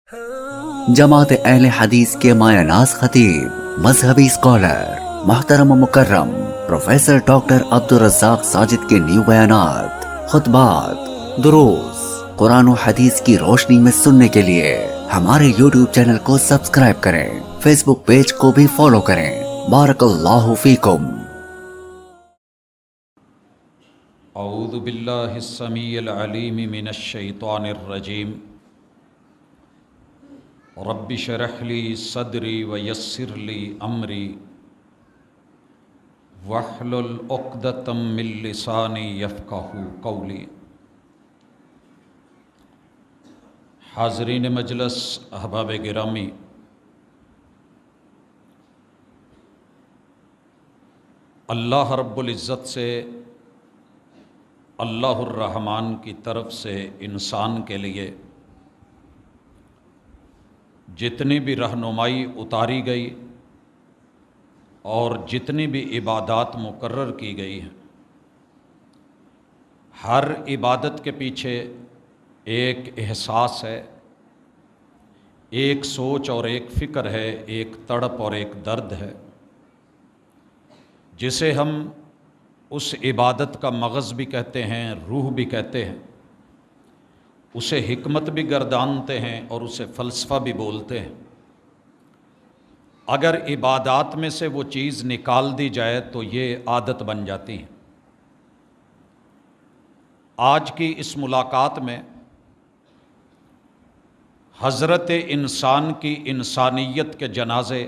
جماعت اہل حدیث کے مایہ ناز خطیب، مذہبی اسکالر، محترم و مکرم پروفیسر ڈاکٹر عبدالرزاق ساجد کے نیو بیانات، خطبات، دروس قرآن و حدیث کی روشنی میں سننے کے لیے ہمارے یوٹیوب چینل کو سبسکرائب کریں، فیس بک پیج کو بھی فالو کریں۔ بارک اللہ فیکم۔ اعوذ باللہ السمیع العلیم من الشیطان الرجیم۔ رب اشرح لی صدری ویسر لی امری واحلل عقدۃ من لسانی یفقہوا قولی۔ حاضرین مجلس، احباب گرامی، اللہ رب العزت سے، اللہ الرحمن کی طرف سے انسان کے لیے جتنی بھی رہنمائی اتاری گئی اور جتنی بھی عبادات مقرر کی گئی ہیں، ہر عبادت کے پیچھے ایک احساس ہے، ایک سوچ اور ایک فکر ہے، ایک تڑپ اور ایک درد ہے، جسے ہم اس عبادت کا مغز بھی کہتے ہیں، روح بھی کہتے ہیں، اسے حکمت بھی گردانتے ہیں اور اسے فلسفہ بھی بولتے ہیں۔ اگر عبادات میں سے وہ چیز نکال دی جائے تو یہ عادت بن جاتی ہے۔ آج کی اس ملاقات میں حضرت انسان کی انسانیت کے جنازے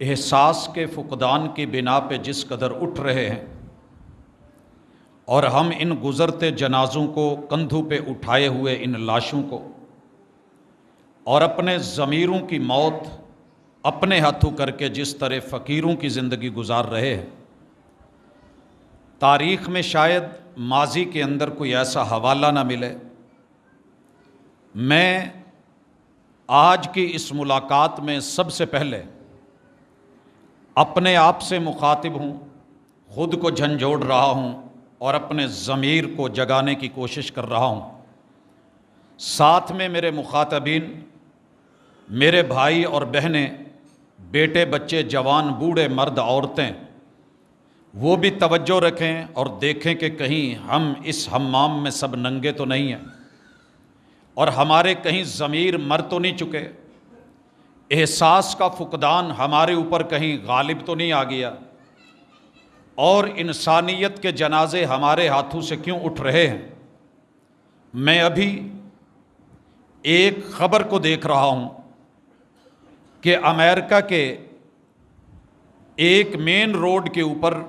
احساس کے فقدان کی بنا پہ جس قدر اٹھ رہے ہیں، اور ہم ان گزرتے جنازوں کو کندھوں پہ اٹھائے ہوئے ان لاشوں کو اور اپنے ضمیروں کی موت اپنے ہاتھوں کر کے جس طرح فقیروں کی زندگی گزار رہے ہیں، تاریخ میں شاید ماضی کے اندر کوئی ایسا حوالہ نہ ملے۔ میں آج کی اس ملاقات میں سب سے پہلے اپنے آپ سے مخاطب ہوں، خود کو جھنجھوڑ رہا ہوں اور اپنے ضمیر کو جگانے کی کوشش کر رہا ہوں۔ ساتھ میں میرے مخاطبین، میرے بھائی اور بہنیں، بیٹے بچے، جوان بوڑھے، مرد عورتیں، وہ بھی توجہ رکھیں اور دیکھیں کہ کہیں ہم اس حمام میں سب ننگے تو نہیں ہیں، اور ہمارے کہیں ضمیر مر تو نہیں چکے، احساس کا فقدان ہمارے اوپر کہیں غالب تو نہیں آ گیا، اور انسانیت کے جنازے ہمارے ہاتھوں سے کیوں اٹھ رہے ہیں۔ میں ابھی ایک خبر کو دیکھ رہا ہوں کہ امریکہ کے ایک مین روڈ کے اوپر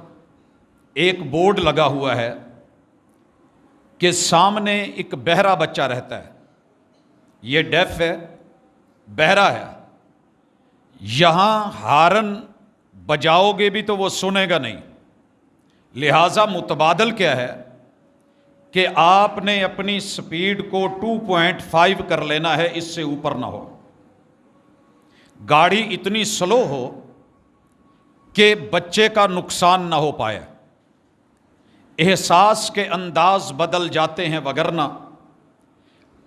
ایک بورڈ لگا ہوا ہے کہ سامنے ایک بہرا بچہ رہتا ہے، یہ ڈیف ہے، بہرا ہے، یہاں ہارن بجاؤ گے بھی تو وہ سنے گا نہیں، لہٰذا متبادل کیا ہے کہ آپ نے اپنی سپیڈ کو 2.5 کر لینا ہے، اس سے اوپر نہ ہو، گاڑی اتنی سلو ہو کہ بچے کا نقصان نہ ہو پائے۔ احساس کے انداز بدل جاتے ہیں، وگرنہ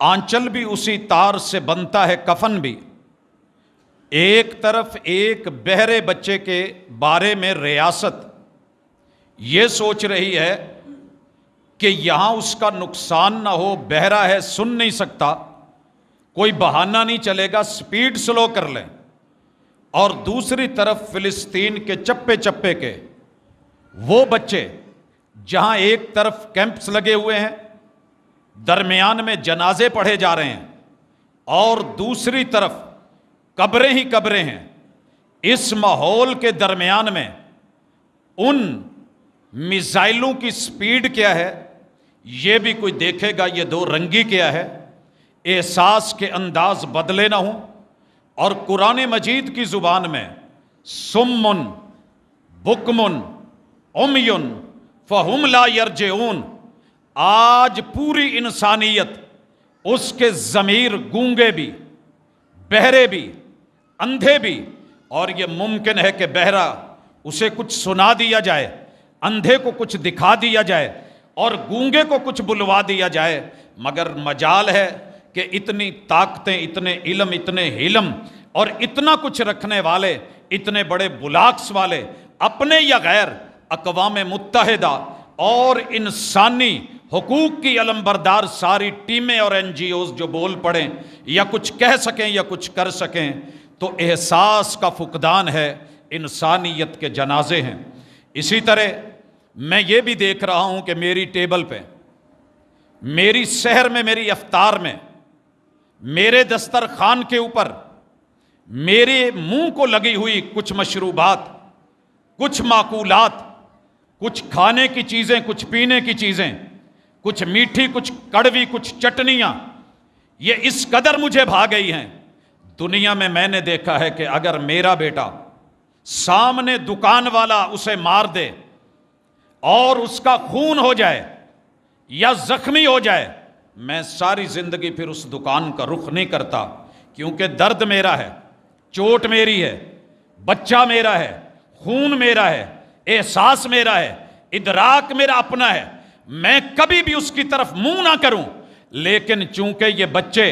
آنچل بھی اسی تار سے بنتا ہے، کفن بھی۔ ایک طرف ایک بہرے بچے کے بارے میں ریاست یہ سوچ رہی ہے کہ یہاں اس کا نقصان نہ ہو، بہرا ہے، سن نہیں سکتا، کوئی بہانہ نہیں چلے گا، سپیڈ سلو کر لیں، اور دوسری طرف فلسطین کے چپے چپے کے وہ بچے جہاں ایک طرف کیمپس لگے ہوئے ہیں، درمیان میں جنازے پڑھے جا رہے ہیں، اور دوسری طرف قبریں ہی قبریں ہیں۔ اس ماحول کے درمیان میں ان میزائلوں کی سپیڈ کیا ہے یہ بھی کوئی دیکھے گا، یہ دو رنگی کیا ہے۔ احساس کے انداز بدلے نہ ہوں، اور قرآن مجید کی زبان میں سمن بکمن عمیٌ فہم لا یرجعون، آج پوری انسانیت، اس کے ضمیر گونگے بھی، بہرے بھی، اندھے بھی، اور یہ ممکن ہے کہ بہرا اسے کچھ سنا دیا جائے، اندھے کو کچھ دکھا دیا جائے، اور گونگے کو کچھ بلوا دیا جائے، مگر مجال ہے کہ اتنی طاقتیں، اتنے علم، اتنے حلم اور اتنا کچھ رکھنے والے، اتنے بڑے بلاکس والے، اپنے یا غیر اقوام متحدہ اور انسانی حقوق کی علمبردار ساری ٹیمیں اور این جی اوز جو بول پڑیں یا کچھ کہہ سکیں یا کچھ کر سکیں، تو احساس کا فقدان ہے، انسانیت کے جنازے ہیں۔ اسی طرح میں یہ بھی دیکھ رہا ہوں کہ میری ٹیبل پہ، میری سحر میں، میری افطار میں، میرے دسترخوان کے اوپر میرے منہ کو لگی ہوئی کچھ مشروبات، کچھ معقولات، کچھ کھانے کی چیزیں، کچھ پینے کی چیزیں، کچھ میٹھی، کچھ کڑوی، کچھ چٹنیاں، یہ اس قدر مجھے بھا گئی ہیں۔ دنیا میں نے دیکھا ہے کہ اگر میرا بیٹا سامنے دکان والا اسے مار دے اور اس کا خون ہو جائے یا زخمی ہو جائے، میں ساری زندگی پھر اس دکان کا رخ نہیں کرتا، کیونکہ درد میرا ہے، چوٹ میری ہے، بچہ میرا ہے، خون میرا ہے، احساس میرا ہے، ادراک میرا اپنا ہے، میں کبھی بھی اس کی طرف منہ نہ کروں۔ لیکن چونکہ یہ بچے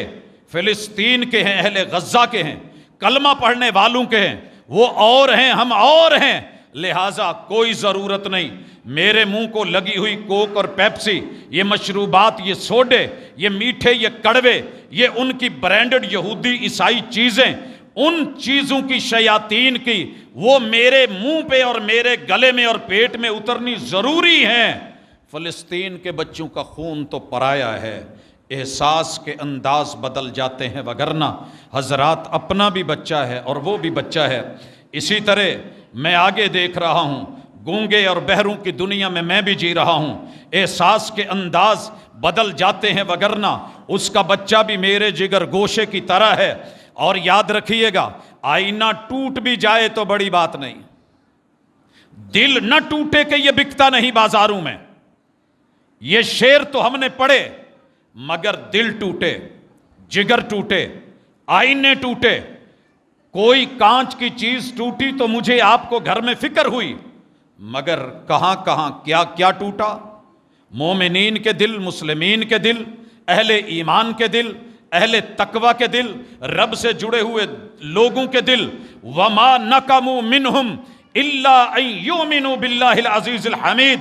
فلسطین کے ہیں، اہل غزہ کے ہیں، کلمہ پڑھنے والوں کے ہیں، وہ اور ہیں، ہم اور ہیں، لہٰذا کوئی ضرورت نہیں میرے منہ کو لگی ہوئی کوک اور پیپسی، یہ مشروبات، یہ سوڈے، یہ میٹھے، یہ کڑوے، یہ ان کی برانڈڈ یہودی عیسائی چیزیں، ان چیزوں کی شیاطین کی وہ میرے منہ پہ اور میرے گلے میں اور پیٹ میں اترنی ضروری ہیں۔ فلسطین کے بچوں کا خون تو پرایا ہے، احساس کے انداز بدل جاتے ہیں، وگرنہ حضرات اپنا بھی بچہ ہے اور وہ بھی بچہ ہے۔ اسی طرح میں آگے دیکھ رہا ہوں، گونگے اور بہروں کی دنیا میں بھی جی رہا ہوں، احساس کے انداز بدل جاتے ہیں، وگرنہ اس کا بچہ بھی میرے جگر گوشے کی طرح ہے۔ اور یاد رکھیے گا، آئینہ ٹوٹ بھی جائے تو بڑی بات نہیں، دل نہ ٹوٹے کہ یہ بکتا نہیں بازاروں میں۔ یہ شعر تو ہم نے پڑھے، مگر دل ٹوٹے، جگر ٹوٹے، آئینے ٹوٹے، کوئی کانچ کی چیز ٹوٹی تو مجھے آپ کو گھر میں فکر ہوئی، مگر کہاں کہاں کیا کیا ٹوٹا، مومنین کے دل، مسلمین کے دل، اہل ایمان کے دل، اہل تقوی کے دل، رب سے جڑے ہوئے لوگوں کے دل۔ وَمَا نَقَمُوا مِنْهُمْ إِلَّا أَن يُؤْمِنُوا بِاللَّهِ الْعَزِيزِ الْحَمِيدِ۔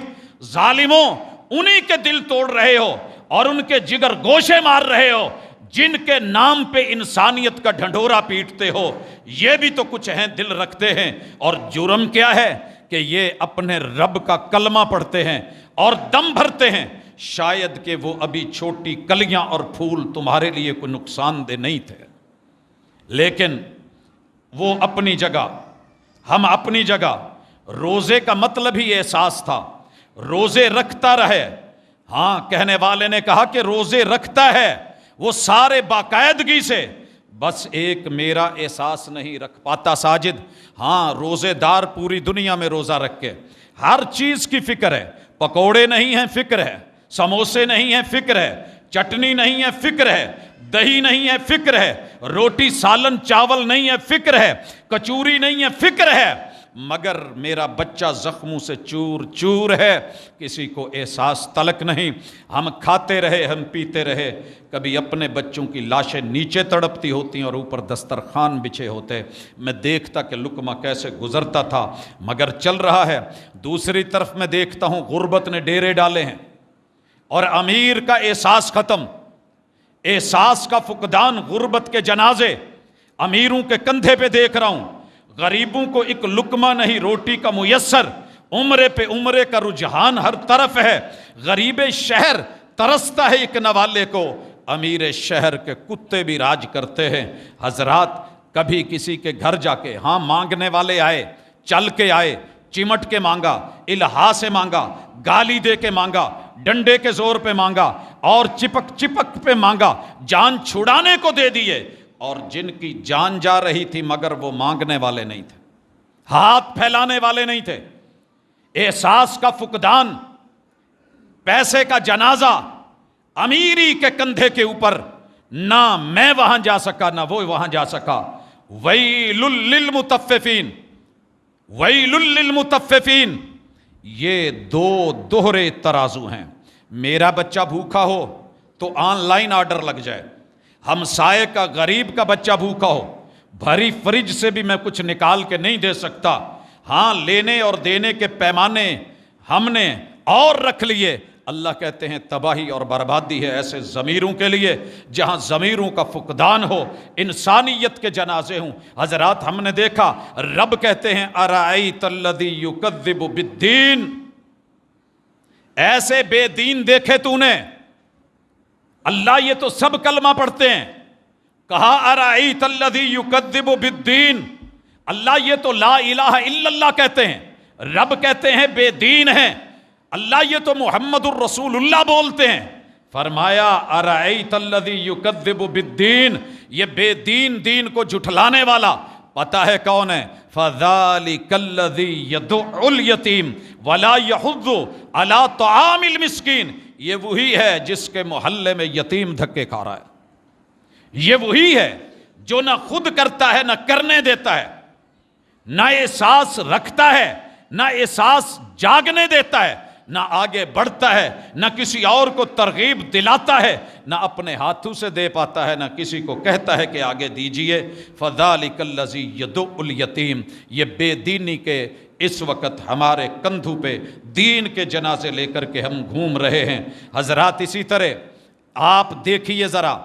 ظالموں، انہی کے دل توڑ رہے ہو اور ان کے جگر گوشے مار رہے ہو جن کے نام پہ انسانیت کا ڈھنڈورا پیٹتے ہو۔ یہ بھی تو کچھ ہیں، دل رکھتے ہیں، اور جرم کیا ہے کہ یہ اپنے رب کا کلمہ پڑھتے ہیں اور دم بھرتے ہیں، شاید کہ وہ ابھی چھوٹی کلیاں اور پھول تمہارے لیے کوئی نقصان دہ نہیں تھے، لیکن وہ اپنی جگہ، ہم اپنی جگہ۔ روزے کا مطلب ہی احساس تھا، روزے رکھتا رہے۔ ہاں، کہنے والے نے کہا کہ روزے رکھتا ہے وہ سارے باقاعدگی سے، بس ایک میرا احساس نہیں رکھ پاتا ساجد۔ ہاں، روزے دار پوری دنیا میں روزہ رکھ کے ہر چیز کی فکر ہے، پکوڑے نہیں ہیں فکر ہے، سموسے نہیں ہیں فکر ہے، چٹنی نہیں ہے فکر ہے، دہی نہیں ہے فکر ہے، روٹی سالن چاول نہیں ہے فکر ہے، کچوری نہیں ہے فکر ہے، مگر میرا بچہ زخموں سے چور چور ہے، کسی کو احساس تلک نہیں۔ ہم کھاتے رہے، ہم پیتے رہے، کبھی اپنے بچوں کی لاشیں نیچے تڑپتی ہوتی اور اوپر دسترخوان بچھے ہوتے، میں دیکھتا کہ لقمہ کیسے گزرتا تھا، مگر چل رہا ہے۔ دوسری طرف میں دیکھتا ہوں غربت نے ڈیرے ڈالے ہیں اور امیر کا احساس ختم، احساس کا فقدان، غربت کے جنازے امیروں کے کندھے پہ دیکھ رہا ہوں، غریبوں کو ایک لقمہ نہیں روٹی کا میسر، عمرے پہ عمرے کا رجحان ہر طرف ہے، غریب شہر ترستا ہے ایک نوالے کو، امیر شہر کے کتے بھی راج کرتے ہیں۔ حضرات، کبھی کسی کے گھر جا کے، ہاں مانگنے والے آئے، چل کے آئے، چمٹ کے مانگا، الہا سے مانگا، گالی دے کے مانگا، ڈنڈے کے زور پہ مانگا اور چپک چپک پہ مانگا، جان چھڑانے کو دے دیے، اور جن کی جان جا رہی تھی مگر وہ مانگنے والے نہیں تھے، ہاتھ پھیلانے والے نہیں تھے۔ احساس کا فقدان، پیسے کا جنازہ امیری کے کندھے کے اوپر، نہ میں وہاں جا سکا نہ وہ وہاں جا سکا۔ ویل للمطففین، ویل للمطففین، یہ دو دوہرے ترازو ہیں۔ میرا بچہ بھوکا ہو تو آن لائن آرڈر لگ جائے، ہمسائے کا غریب کا بچہ بھوکا ہو، بھری فریج سے بھی میں کچھ نکال کے نہیں دے سکتا، ہاں لینے اور دینے کے پیمانے ہم نے اور رکھ لیے، اللہ کہتے ہیں تباہی اور بربادی ہے ایسے ضمیروں کے لیے جہاں ضمیروں کا فقدان ہو، انسانیت کے جنازے ہوں۔ حضرات ہم نے دیکھا رب کہتے ہیں ارائیت الذی یکذب بالدین، ایسے بے دین دیکھے تو نے؟ اللہ یہ تو سب کلمہ پڑھتے ہیں، کہا ارائیت الذی یکذب بالدین، اللہ یہ تو لا الہ الا اللہ کہتے ہیں، رب کہتے ہیں بے دین ہیں، اللہ یہ تو محمد الرسول اللہ بولتے ہیں۔ فرمایا ارائیت الذی یکذب بالدین، یہ بے دین دین کو جھٹلانے والا پتہ ہے کون ہے؟ فذالک الذی یدع الیتیم ولا یحض علی طعام المسکین، یہ وہی ہے جس کے محلے میں یتیم دھکے کھا رہا ہے، یہ وہی ہے جو نہ خود کرتا ہے نہ کرنے دیتا ہے، نہ احساس رکھتا ہے نہ احساس جاگنے دیتا ہے، نہ آگے بڑھتا ہے نہ کسی اور کو ترغیب دلاتا ہے، نہ اپنے ہاتھوں سے دے پاتا ہے نہ کسی کو کہتا ہے کہ آگے دیجئے۔ فذالک الذی یدع الیتیم، یہ بے دینی کے اس وقت ہمارے کندھوں پہ دین کے جنازے لے کر کے ہم گھوم رہے ہیں۔ حضرات اسی طرح آپ دیکھیے ذرا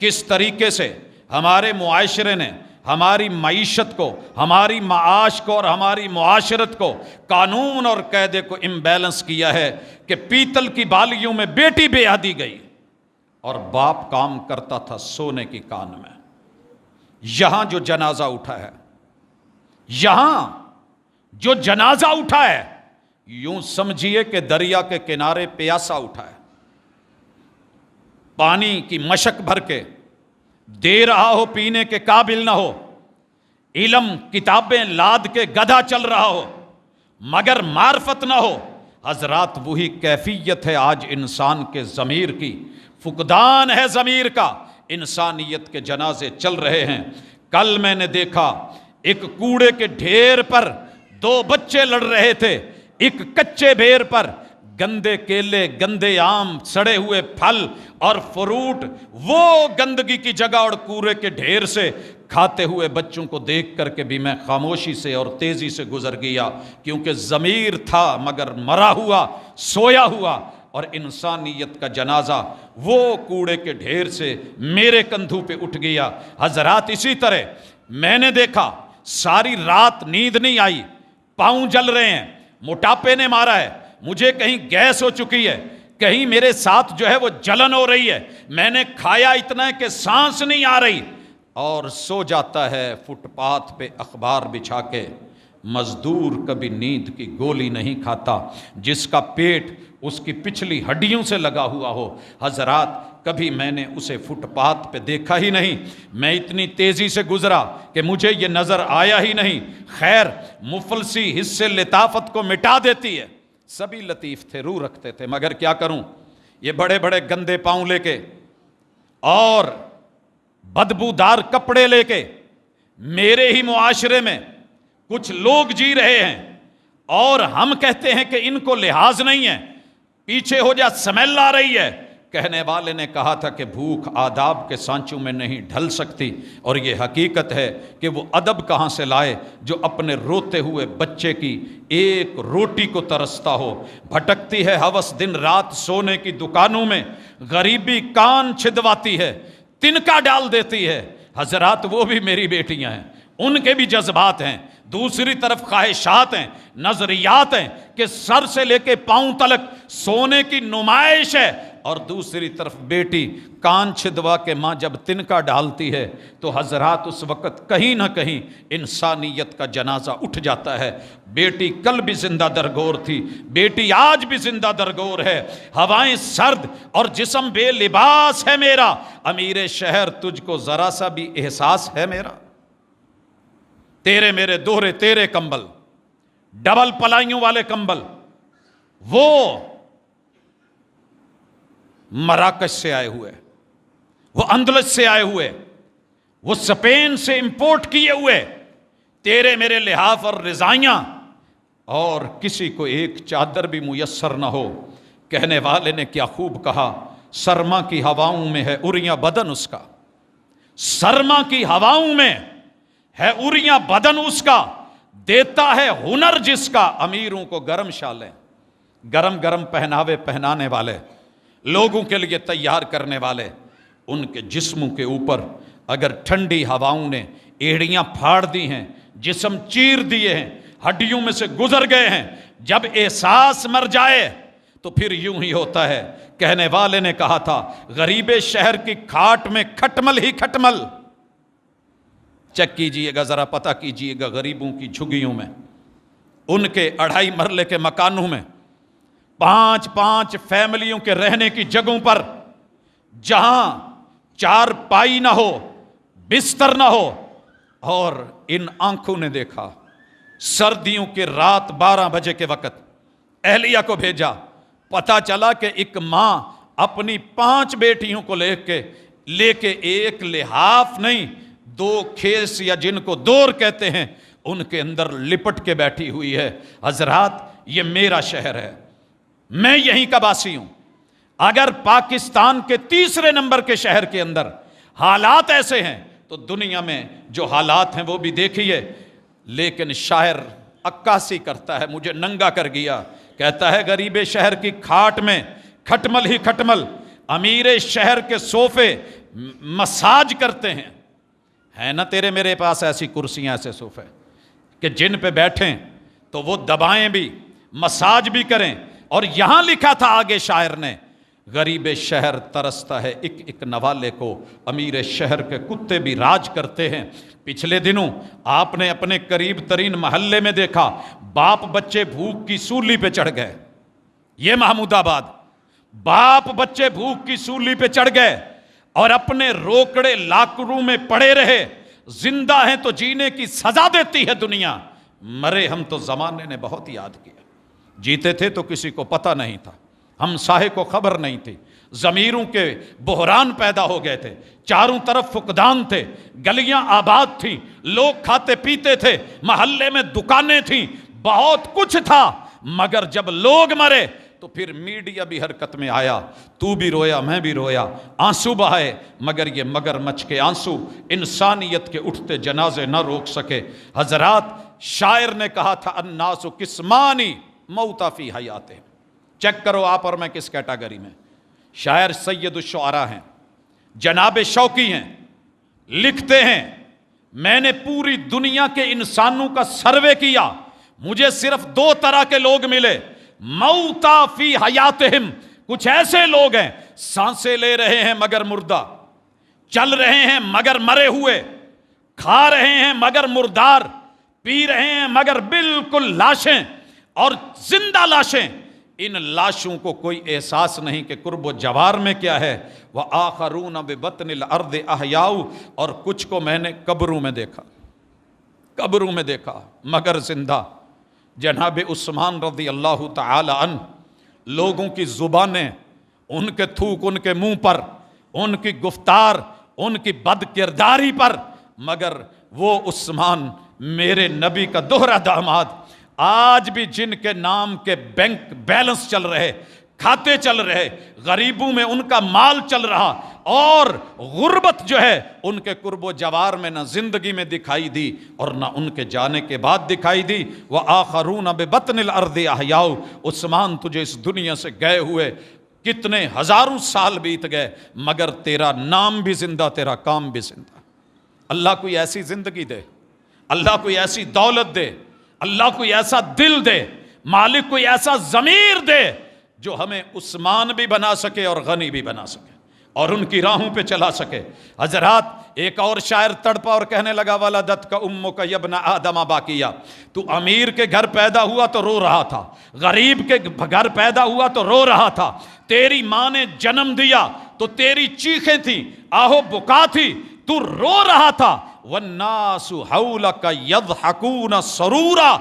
کس طریقے سے ہمارے معاشرے نے ہماری معیشت کو، ہماری معاش کو اور ہماری معاشرت کو، قانون اور قاعدے کو امبیلنس کیا ہے کہ پیتل کی بالیوں میں بیٹی بیاہ دی گئی اور باپ کام کرتا تھا سونے کی کان میں۔ یہاں جو جنازہ اٹھا ہے، یہاں جو جنازہ اٹھا ہے، یوں سمجھیے کہ دریا کے کنارے پیاسا اٹھا ہے، پانی کی مشک بھر کے دے رہا ہو، پینے کے قابل نہ ہو، علم کتابیں لاد کے گدھا چل رہا ہو مگر معرفت نہ ہو۔ حضرات وہی کیفیت ہے آج انسان کے ضمیر کی، فقدان ہے ضمیر کا، انسانیت کے جنازے چل رہے ہیں۔ کل میں نے دیکھا ایک کوڑے کے ڈھیر پر دو بچے لڑ رہے تھے، ایک کچے بیر پر گندے کیلے، گندے آم، سڑے ہوئے پھل اور فروٹ، وہ گندگی کی جگہ اور کوڑے کے ڈھیر سے کھاتے ہوئے بچوں کو دیکھ کر کے بھی میں خاموشی سے اور تیزی سے گزر گیا، کیونکہ ضمیر تھا مگر مرا ہوا، سویا ہوا، اور انسانیت کا جنازہ وہ کوڑے کے ڈھیر سے میرے کندھوں پہ اٹھ گیا۔ حضرات اسی طرح میں نے دیکھا ساری رات نیند نہیں آئی، پاؤں جل رہے ہیں، موٹاپے نے مارا ہے، مجھے کہیں گیس ہو چکی ہے، کہیں میرے ساتھ جو ہے وہ جلن ہو رہی ہے، میں نے کھایا اتنا ہے کہ سانس نہیں آ رہی، اور سو جاتا ہے فٹ پاتھ پہ اخبار بچھا کے۔ مزدور کبھی نیند کی گولی نہیں کھاتا جس کا پیٹ اس کی پچھلی ہڈیوں سے لگا ہوا ہو۔ حضرات کبھی میں نے اسے فٹ پاتھ پہ دیکھا ہی نہیں، میں اتنی تیزی سے گزرا کہ مجھے یہ نظر آیا ہی نہیں۔ خیر مفلسی حصے لطافت کو مٹا دیتی ہے، سبھی لطیف تھے، روح رکھتے تھے، مگر کیا کروں، یہ بڑے بڑے گندے پاؤں لے کے اور بدبودار کپڑے لے کے میرے ہی معاشرے میں کچھ لوگ جی رہے ہیں، اور ہم کہتے ہیں کہ ان کو لحاظ نہیں ہے، پیچھے ہو جا سمیل آ رہی ہے۔ کہنے والے نے کہا تھا کہ بھوک آداب کے سانچوں میں نہیں ڈھل سکتی، اور یہ حقیقت ہے کہ وہ ادب کہاں سے لائے جو اپنے روتے ہوئے بچے کی ایک روٹی کو ترستا ہو۔ بھٹکتی ہے ہوس دن رات سونے کی دکانوں میں، غریبی کان چھدواتی ہے، تنکا ڈال دیتی ہے۔ حضرات وہ بھی میری بیٹیاں ہیں، ان کے بھی جذبات ہیں، دوسری طرف خواہشات ہیں، نظریات ہیں کہ سر سے لے کے پاؤں تلک سونے کی نمائش ہے، اور دوسری طرف بیٹی کان چھدوا کے ماں جب تنکا ڈالتی ہے تو حضرات اس وقت کہیں نہ کہیں انسانیت کا جنازہ اٹھ جاتا ہے۔ بیٹی کل بھی زندہ درگور تھی، بیٹی آج بھی زندہ درگور ہے، ہوائیں سرد اور جسم بے لباس ہے میرا، امیر شہر تجھ کو ذرا سا بھی احساس ہے میرا؟ تیرے میرے دوہرے تیرے کمبل، ڈبل پلائیوں والے کمبل، وہ مراکش سے آئے ہوئے، وہ اندلس سے آئے ہوئے، وہ اسپین سے امپورٹ کیے ہوئے، تیرے میرے لحاف اور رضائیاں، اور کسی کو ایک چادر بھی میسر نہ ہو۔ کہنے والے نے کیا خوب کہا، سرما کی ہواؤں میں ہے اریاں بدن اس کا، سرما کی ہواؤں میں ہے اریاں بدن اس کا، دیتا ہے ہنر جس کا امیروں کو گرم شالیں، گرم گرم پہناوے پہنانے والے، لوگوں کے لیے تیار کرنے والے، ان کے جسموں کے اوپر اگر ٹھنڈی ہواؤں نے ایڑیاں پھاڑ دی ہیں، جسم چیر دیے ہیں، ہڈیوں میں سے گزر گئے ہیں، جب احساس مر جائے تو پھر یوں ہی ہوتا ہے۔ کہنے والے نے کہا تھا غریب شہر کی کھاٹ میں کھٹمل ہی کھٹمل۔ چیک کیجئے گا، ذرا پتہ کیجئے گا، غریبوں کی جھگیوں میں، ان کے 2.5 مرلے کے مکانوں میں، 5 فیملیوں کے رہنے کی جگہوں پر، جہاں 4 پائی نہ ہو، بستر نہ ہو، اور ان آنکھوں نے دیکھا سردیوں کی رات 12 بجے کے وقت اہلیہ کو بھیجا، پتہ چلا کہ ایک ماں اپنی 5 بیٹیوں کو لے کے ایک لحاف نہیں 2 کھیس یا جن کو دور کہتے ہیں ان کے اندر لپٹ کے بیٹھی ہوئی ہے۔ حضرات یہ میرا شہر ہے، میں یہیں کا باسی ہوں۔ اگر پاکستان کے 3 نمبر کے شہر کے اندر حالات ایسے ہیں تو دنیا میں جو حالات ہیں وہ بھی دیکھیے۔ لیکن شاعر عکاسی کرتا ہے، مجھے ننگا کر گیا، کہتا ہے غریب شہر کی کھاٹ میں کھٹمل ہی کھٹمل، امیر شہر کے صوفے مساج کرتے ہیں۔ ہے نا تیرے میرے پاس ایسی کرسیاں، ایسے صوفے کہ جن پہ بیٹھیں تو وہ دبائیں بھی، مساج بھی کریں۔ اور یہاں لکھا تھا آگے شاعر نے، غریب شہر ترستا ہے ایک نوالے کو، امیر شہر کے کتے بھی راج کرتے ہیں۔ پچھلے دنوں آپ نے اپنے قریب ترین محلے میں دیکھا، باپ بچے بھوک کی سولی پہ چڑھ گئے۔ یہ محمود آباد، باپ بچے بھوک کی سولی پہ چڑھ گئے اور اپنے روکڑے لاکروں میں پڑے رہے۔ زندہ ہیں تو جینے کی سزا دیتی ہے دنیا، مرے ہم تو زمانے نے بہت یاد کیا۔ جیتے تھے تو کسی کو پتہ نہیں تھا، ہم ساہے کو خبر نہیں تھی، ضمیروں کے بحران پیدا ہو گئے تھے، چاروں طرف فقدان تھے، گلیاں آباد تھیں، لوگ کھاتے پیتے تھے، محلے میں دکانیں تھیں، بہت کچھ تھا، مگر جب لوگ مرے تو پھر میڈیا بھی حرکت میں آیا، تو بھی رویا میں بھی رویا، آنسو بہائے، مگر یہ مگرمچھ کے آنسو انسانیت کے اٹھتے جنازے نہ روک سکے۔ حضرات شاعر نے کہا تھا الناس قسمانی موتا فی حیاتہ، چیک کرو آپ اور میں کس کیٹاگری میں۔ شاعر سید الشعراء ہیں، جناب شوقی ہیں، لکھتے ہیں میں نے پوری دنیا کے انسانوں کا سروے کیا، مجھے صرف 2 طرح کے لوگ ملے، موتا فی حیاتہم، کچھ ایسے لوگ ہیں سانسیں لے رہے ہیں مگر مردہ، چل رہے ہیں مگر مرے ہوئے، کھا رہے ہیں مگر مردار، پی رہے ہیں مگر بالکل لاشیں، اور زندہ لاشیں، ان لاشوں کو کوئی احساس نہیں کہ قرب و جوار میں کیا ہے۔ وَآخَرُونَ بِبَطْنِ الْأَرْضِ أَحْيَاءٌ، اور کچھ کو میں نے قبروں میں دیکھا، قبروں میں دیکھا مگر زندہ۔ جناب عثمان رضی اللہ تعالی عنہ، لوگوں کی زبانیں، ان کے تھوک ان کے منہ پر، ان کی گفتار، ان کی بد کرداری پر، مگر وہ عثمان میرے نبی کا دوہرا داماد، آج بھی جن کے نام کے بینک بیلنس چل رہے، کھاتے چل رہے، غریبوں میں ان کا مال چل رہا، اور غربت جو ہے ان کے قرب و جوار میں نہ زندگی میں دکھائی دی اور نہ ان کے جانے کے بعد دکھائی دی۔ وَآخَرُونَ بِبَطْنِ الْأَرْضِ أَحْيَاءٌ، عثمان تجھے اس دنیا سے گئے ہوئے کتنے ہزاروں سال بیت گئے، مگر تیرا نام بھی زندہ، تیرا کام بھی زندہ۔ اللہ کوئی ایسی زندگی دے، اللہ کوئی ایسی دولت دے، اللہ کوئی ایسا دل دے، مالک کوئی ایسا ضمیر دے جو ہمیں عثمان بھی بنا سکے اور غنی بھی بنا سکے اور ان کی راہوں پہ چلا سکے۔ حضرات ایک اور شاعر تڑپا اور کہنے لگا وَلَدَتْكَ أُمُّكَ يَا ابْنَ آدَمَ بَاكِيًّا، تو امیر کے گھر پیدا ہوا تو رو رہا تھا، غریب کے گھر پیدا ہوا تو رو رہا تھا، تیری ماں نے جنم دیا تو تیری چیخیں تھیں، آہو بکا تھی، تو رو رہا تھا۔ وَالنَّاسُ حَوْلَكَ يَضْحَكُونَ سَرُورًا،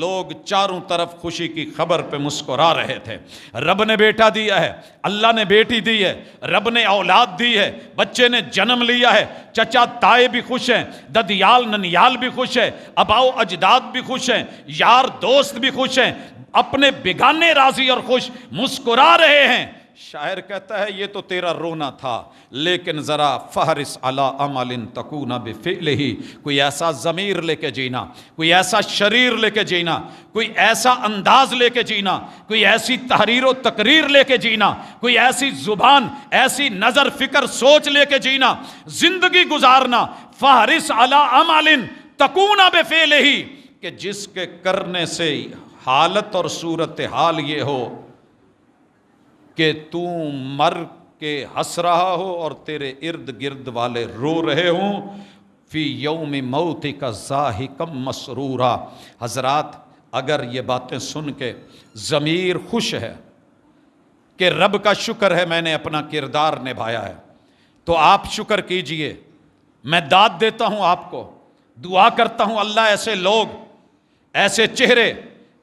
لوگ چاروں طرف خوشی کی خبر پہ مسکرا رہے تھے۔ رب نے بیٹا دیا ہے، اللہ نے بیٹی دی ہے، رب نے اولاد دی ہے، بچے نے جنم لیا ہے، چچا تائے بھی خوش ہیں، ددیال ننیال بھی خوش ہے، اباؤ اجداد بھی خوش ہیں، یار دوست بھی خوش ہیں، اپنے بیگانے راضی اور خوش، مسکرا رہے ہیں۔ شاعر کہتا ہے یہ تو تیرا رونا تھا، لیکن ذرا فہرس علی عمل تکون بفعلہ، کوئی ایسا ضمیر لے کے جینا، کوئی ایسا شریر لے کے جینا، کوئی ایسا انداز لے کے جینا، کوئی ایسی تحریر و تقریر لے کے جینا، کوئی ایسی زبان، ایسی نظر، فکر، سوچ لے کے جینا، زندگی گزارنا فہرس علی عمل تکون بفعلہ، کہ جس کے کرنے سے حالت اور صورتحال یہ ہو کہ تو مر کے ہنس رہا ہو اور تیرے ارد گرد والے رو رہے ہوں، فی یوم موتک ضاحکا مسرورا۔ حضرات اگر یہ باتیں سن کے ضمیر خوش ہے کہ رب کا شکر ہے میں نے اپنا کردار نبھایا ہے، تو آپ شکر کیجئے۔ میں داد دیتا ہوں آپ کو، دعا کرتا ہوں اللہ ایسے لوگ، ایسے چہرے،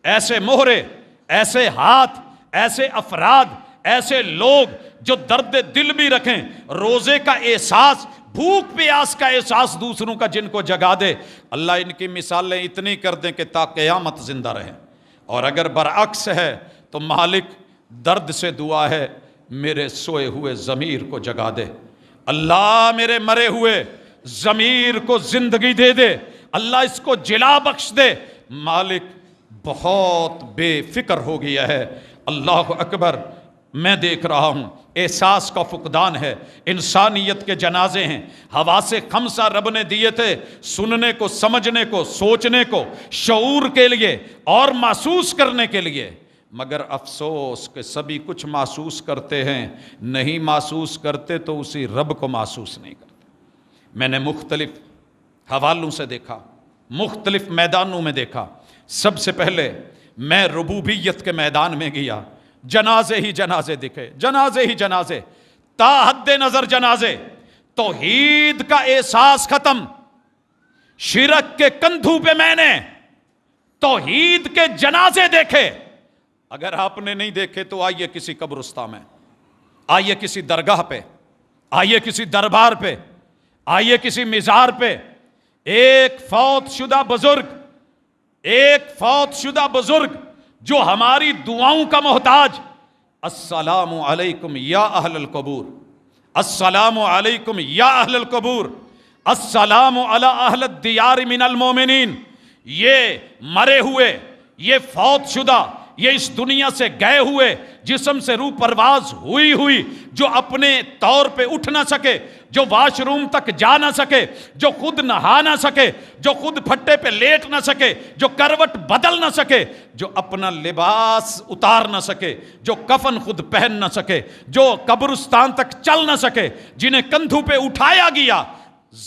ایسے مہرے، ایسے ہاتھ، ایسے افراد، ایسے لوگ جو درد دل بھی رکھیں، روزے کا احساس، بھوک پیاس کا احساس دوسروں کا جن کو جگا دے، اللہ ان کی مثالیں اتنی کر دیں کہ تا قیامت زندہ رہیں۔ اور اگر برعکس ہے تو مالک درد سے دعا ہے میرے سوئے ہوئے ضمیر کو جگا دے، اللہ میرے مرے ہوئے ضمیر کو زندگی دے دے، اللہ اس کو جلا بخش دے۔ مالک بہت بے فکر ہو گیا ہے، اللہ اکبر، میں دیکھ رہا ہوں احساس کا فقدان ہے، انسانیت کے جنازے ہیں۔ حواس خمسہ رب نے دیے تھے سننے کو، سمجھنے کو، سوچنے کو، شعور کے لیے اور محسوس کرنے کے لیے، مگر افسوس کہ سبھی کچھ محسوس کرتے ہیں، نہیں محسوس کرتے تو اسی رب کو محسوس نہیں کرتے۔ میں نے مختلف حوالوں سے دیکھا، مختلف میدانوں میں دیکھا۔ سب سے پہلے میں ربوبیت کے میدان میں گیا، جنازے ہی جنازے دکھے، جنازے ہی جنازے، تا حد نظر جنازے، توحید کا احساس ختم۔ شرک کے کندھوں پہ میں نے توحید کے جنازے دیکھے۔ اگر آپ نے نہیں دیکھے تو آئیے کسی قبرستان میں، آئیے کسی درگاہ پہ، آئیے کسی دربار پہ، آئیے کسی مزار پہ، ایک فوت شدہ بزرگ، ایک فوت شدہ بزرگ جو ہماری دعاؤں کا محتاج، السلام علیکم یا اہل القبور، السلام علیکم یا اہل القبور، السلام علی اہل الدیار من المومنین، یہ مرے ہوئے، یہ فوت شدہ، یہ اس دنیا سے گئے ہوئے، جسم سے روح پرواز ہوئی ہوئی، جو اپنے طور پہ اٹھ نہ سکے، جو واش روم تک جا نہ سکے، جو خود نہا نہ سکے، جو خود پھٹے پہ لیٹ نہ سکے، جو کروٹ بدل نہ سکے، جو اپنا لباس اتار نہ سکے، جو کفن خود پہن نہ سکے، جو قبرستان تک چل نہ سکے، جنہیں کندھوں پہ اٹھایا گیا،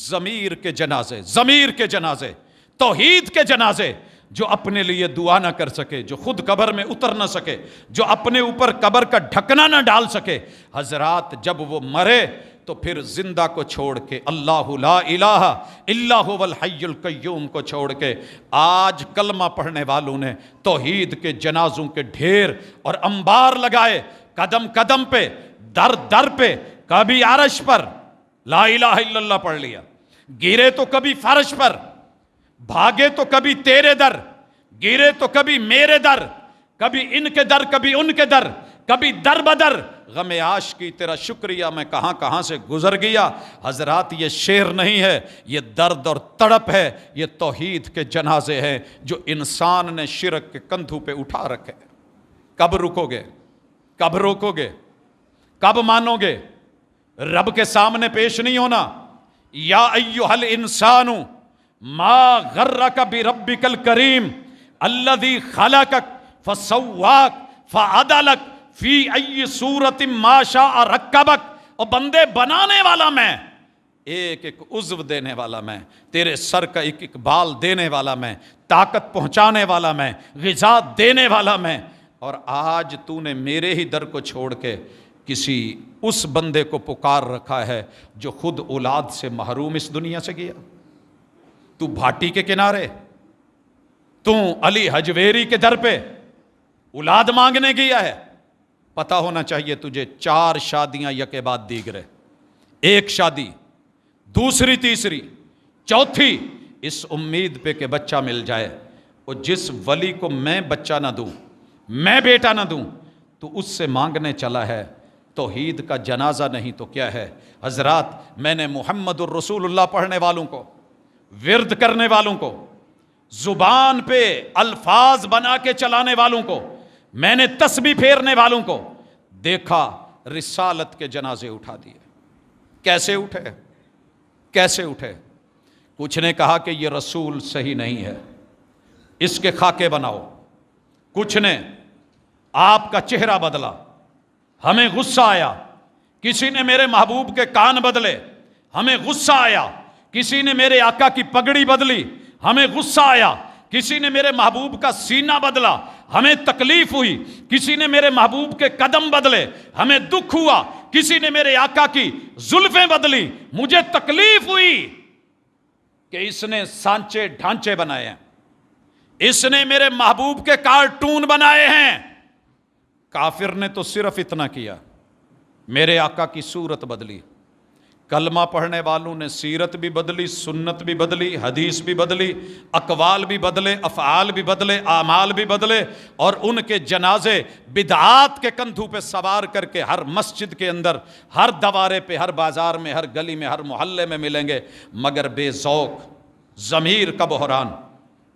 ضمیر کے جنازے، ضمیر کے جنازے، توحید کے جنازے، جو اپنے لیے دعا نہ کر سکے، جو خود قبر میں اتر نہ سکے، جو اپنے اوپر قبر کا ڈھکنا نہ ڈال سکے۔ حضرات جب وہ مرے تو پھر زندہ کو چھوڑ کے، اللہ لا الہ الا هو الحی القیوم کو چھوڑ کے، آج کلمہ پڑھنے والوں نے توحید کے جنازوں کے ڈھیر اور انبار لگائے، قدم قدم پہ، در در پہ، کبھی عرش پر لا الہ الا اللہ پڑھ لیا، گرے تو کبھی فرش پر، بھاگے تو کبھی تیرے در، گرے تو کبھی میرے در، کبھی ان کے در، کبھی ان کے در، کبھی در بدر، غم عاشقی تیرا شکریہ میں کہاں کہاں سے گزر گیا۔ حضرات یہ شعر نہیں ہے، یہ درد اور تڑپ ہے، یہ توحید کے جنازے ہیں جو انسان نے شرک کے کندھوں پہ اٹھا رکھے۔ کب رکو گے؟ کب روکو گے؟ کب مانو گے؟ رب کے سامنے پیش نہیں ہونا۔ یا ایھا الانسان ما غرک بربک الکریم الذی خلقک فسواک فعدلک فی ای صورت ما شاء رکبک، اور بندے بنانے والا میں، ایک ایک عضو دینے والا میں، تیرے سر کا ایک ایک بال دینے والا میں، طاقت پہنچانے والا میں، غذا دینے والا میں، اور آج تو نے میرے ہی در کو چھوڑ کے کسی اس بندے کو پکار رکھا ہے جو خود اولاد سے محروم اس دنیا سے گیا۔ تو بھاٹی کے کنارے، تو علی حجویری کے در پہ اولاد مانگنے گیا ہے۔ پتہ ہونا چاہیے تجھے 4 شادیاں یکے بعد دیگرے، ایک شادی، دوسری، تیسری، چوتھی، اس امید پہ کہ بچہ مل جائے۔ اور جس ولی کو میں بچہ نہ دوں، میں بیٹا نہ دوں، تو اس سے مانگنے چلا ہے توحید کا جنازہ نہیں تو کیا ہے؟ حضرات میں نے محمد الرسول اللہ پڑھنے والوں کو، ورد کرنے والوں کو، زبان پہ الفاظ بنا کے چلانے والوں کو، میں نے تسبیح پھیرنے والوں کو دیکھا رسالت کے جنازے اٹھا دیے۔ کیسے اٹھے؟ کیسے اٹھے؟ کچھ نے کہا کہ یہ رسول صحیح نہیں ہے، اس کے خاکے بناؤ۔ کچھ نے آپ کا چہرہ بدلا، ہمیں غصہ آیا۔ کسی نے میرے محبوب کے کان بدلے، ہمیں غصہ آیا۔ کسی نے میرے آقا کی پگڑی بدلی، ہمیں غصہ آیا۔ کسی نے میرے محبوب کا سینہ بدلا، ہمیں تکلیف ہوئی۔ کسی نے میرے محبوب کے قدم بدلے، ہمیں دکھ ہوا۔ کسی نے میرے آقا کی زلفیں بدلی، مجھے تکلیف ہوئی کہ اس نے سانچے ڈھانچے بنائے ہیں، اس نے میرے محبوب کے کارٹون بنائے ہیں۔ کافر نے تو صرف اتنا کیا، میرے آقا کی صورت بدلی۔ کلمہ پڑھنے والوں نے سیرت بھی بدلی، سنت بھی بدلی، حدیث بھی بدلی، اقوال بھی بدلے، افعال بھی بدلے، اعمال بھی بدلے، اور ان کے جنازے بدعات کے کندھوں پہ سوار کر کے ہر مسجد کے اندر، ہر دوارے پہ، ہر بازار میں، ہر گلی میں، ہر محلے میں ملیں گے، مگر بے ذوق، ضمیر کا بحران،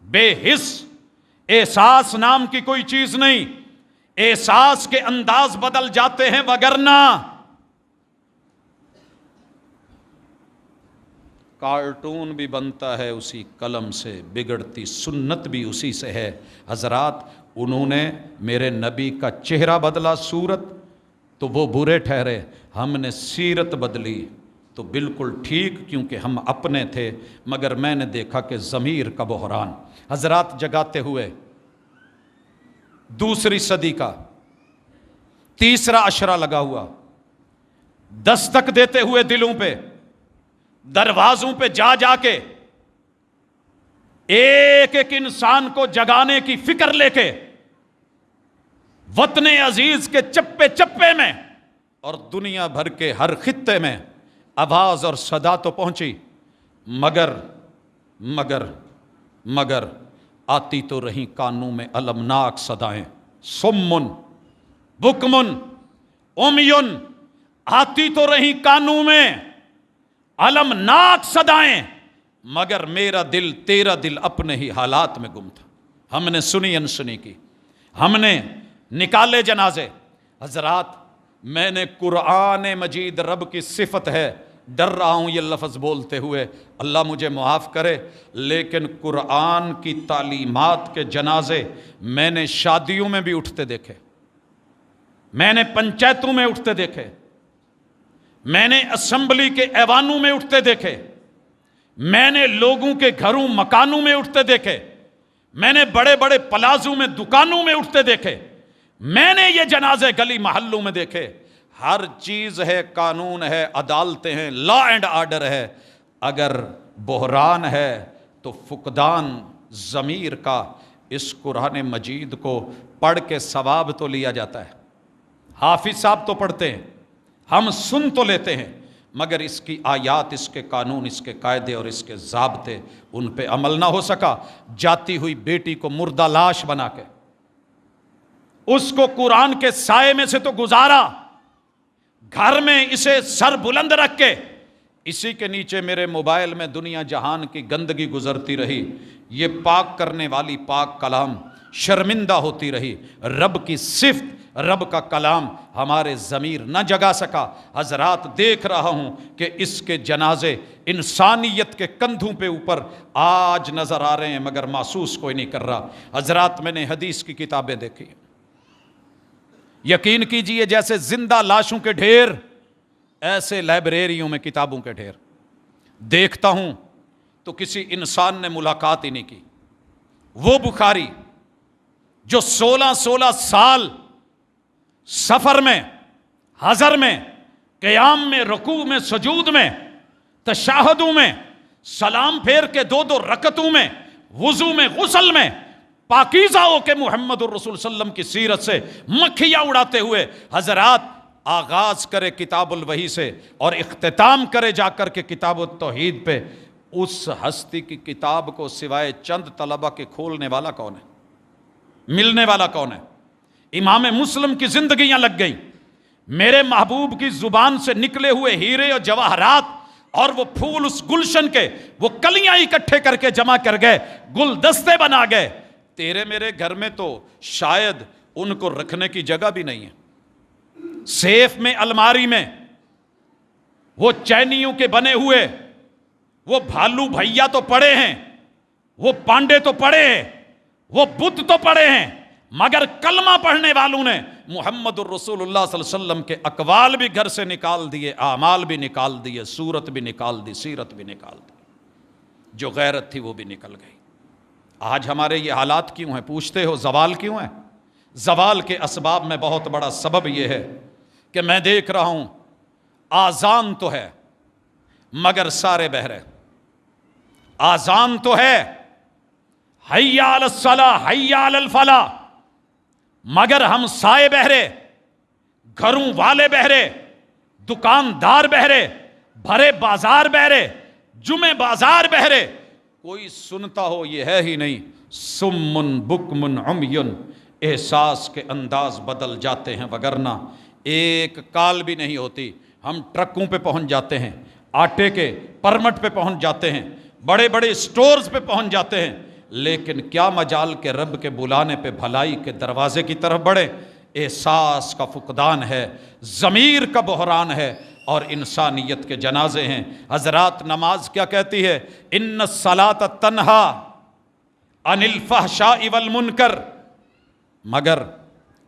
بے حس، احساس نام کی کوئی چیز نہیں۔ احساس کے انداز بدل جاتے ہیں، وگرنہ کارٹون بھی بنتا ہے اسی قلم سے، بگڑتی سنت بھی اسی سے ہے۔ حضرات انہوں نے میرے نبی کا چہرہ بدلا، صورت، تو وہ برے ٹھہرے۔ ہم نے سیرت بدلی تو بالکل ٹھیک، کیونکہ ہم اپنے تھے، مگر میں نے دیکھا کہ ضمیر کا بحران۔ حضرات جگاتے ہوئے دوسری صدی کا تیسرا عشرہ لگا ہوا، دستک دیتے ہوئے دلوں پہ، دروازوں پہ جا جا کے ایک ایک انسان کو جگانے کی فکر لے کے وطن عزیز کے چپے چپے میں اور دنیا بھر کے ہر خطے میں آواز اور صدا تو پہنچی، مگر مگر مگر آتی تو رہیں کانوں میں المناک صدائیں، سمن بکمن امیون، آتی تو رہیں کانوں میں المناک صدائیں، مگر میرا دل، تیرا دل اپنے ہی حالات میں گم تھا۔ ہم نے سنی انسنی کی، ہم نے نکالے جنازے۔ حضرات میں نے قرآن مجید، رب کی صفت ہے، ڈر رہا ہوں یہ لفظ بولتے ہوئے، اللہ مجھے معاف کرے، لیکن قرآن کی تعلیمات کے جنازے میں نے شادیوں میں بھی اٹھتے دیکھے، میں نے پنچایتوں میں اٹھتے دیکھے، میں نے اسمبلی کے ایوانوں میں اٹھتے دیکھے، میں نے لوگوں کے گھروں مکانوں میں اٹھتے دیکھے، میں نے بڑے بڑے پلازوں میں دکانوں میں اٹھتے دیکھے، میں نے یہ جنازے گلی محلوں میں دیکھے۔ ہر چیز ہے، قانون ہے، عدالتیں ہیں، لا اینڈ آرڈر ہے، اگر بحران ہے تو فقدان ضمیر کا۔ اس قرآن مجید کو پڑھ کے ثواب تو لیا جاتا ہے، حافظ صاحب تو پڑھتے ہیں، ہم سن تو لیتے ہیں، مگر اس کی آیات، اس کے قانون، اس کے قاعدے اور اس کے ضابطے، ان پہ عمل نہ ہو سکا۔ جاتی ہوئی بیٹی کو مردہ لاش بنا کے اس کو قرآن کے سائے میں سے تو گزارا، گھر میں اسے سر بلند رکھ کے اسی کے نیچے میرے موبائل میں دنیا جہان کی گندگی گزرتی رہی، یہ پاک کرنے والی پاک کلام شرمندہ ہوتی رہی۔ رب کی صفت، رب کا کلام ہمارے ضمیر نہ جگا سکا۔ حضرات دیکھ رہا ہوں کہ اس کے جنازے انسانیت کے کندھوں پہ اوپر آج نظر آ رہے ہیں، مگر محسوس کوئی نہیں کر رہا۔ حضرات میں نے حدیث کی کتابیں دیکھی، یقین کیجئے جیسے زندہ لاشوں کے ڈھیر، ایسے لائبریریوں میں کتابوں کے ڈھیر۔ دیکھتا ہوں تو کسی انسان نے ملاقات ہی نہیں کی۔ وہ بخاری جو 16 سال سفر میں، حضر میں، قیام میں، رکوع میں، سجود میں، تشہدوں میں، سلام پھیر کے 2 رکعتوں میں، وضو میں، غسل میں، پاکیزہ ہو کے محمد الرسول صلی اللہ علیہ وسلم کی سیرت سے مکھیاں اڑاتے ہوئے، حضرات آغاز کرے کتاب الوحی سے اور اختتام کرے جا کر کے کتاب التوحید پہ، اس ہستی کی کتاب کو سوائے چند طلبہ کے کھولنے والا کون ہے؟ ملنے والا کون ہے؟ امام مسلم کی زندگیاں لگ گئی، میرے محبوب کی زبان سے نکلے ہوئے ہیرے اور جواہرات اور وہ پھول اس گلشن کے وہ کلیاں اکٹھے کر کے جمع کر گئے، گلدستے بنا گئے۔ تیرے میرے گھر میں تو شاید ان کو رکھنے کی جگہ بھی نہیں ہے، سیف میں، الماری میں وہ چینیوں کے بنے ہوئے وہ بھالو بھیا تو پڑے ہیں، وہ پانڈے تو پڑے ہیں، وہ بت تو پڑے ہیں، مگر کلمہ پڑھنے والوں نے محمد الرسول اللہ صلی اللہ علیہ وسلم کے اقوال بھی گھر سے نکال دیے، اعمال بھی نکال دیے، صورت بھی نکال دی، سیرت بھی نکال دی، جو غیرت تھی وہ بھی نکل گئی۔ آج ہمارے یہ حالات کیوں ہیں؟ پوچھتے ہو زوال کیوں ہے؟ زوال کے اسباب میں بہت بڑا سبب یہ ہے کہ میں دیکھ رہا ہوں آذان تو ہے مگر سارے بہرے، آذان تو ہے حی علی الصلاۃ حی علی الفلاح، مگر ہم سائے بہرے، گھروں والے بہرے، دکاندار بہرے، بھرے بازار بہرے، جمعے بازار بہرے، کوئی سنتا ہو یہ ہے ہی نہیں۔ سمن بکمن عمیٌ، احساس کے انداز بدل جاتے ہیں وگرنہ ایک کال بھی نہیں ہوتی۔ ہم ٹرکوں پہ پہنچ جاتے ہیں، آٹے کے پرمٹ پہ پہنچ جاتے ہیں، بڑے بڑے سٹورز پہ پہنچ جاتے ہیں، لیکن کیا مجال کہ رب کے بلانے پہ بھلائی کے دروازے کی طرف بڑھے؟ احساس کا فقدان ہے، ضمیر کا بحران ہے، اور انسانیت کے جنازے ہیں۔ حضرات نماز کیا کہتی ہے؟ ان الصلاۃ تنہا عن الفحشاء والمنکر، مگر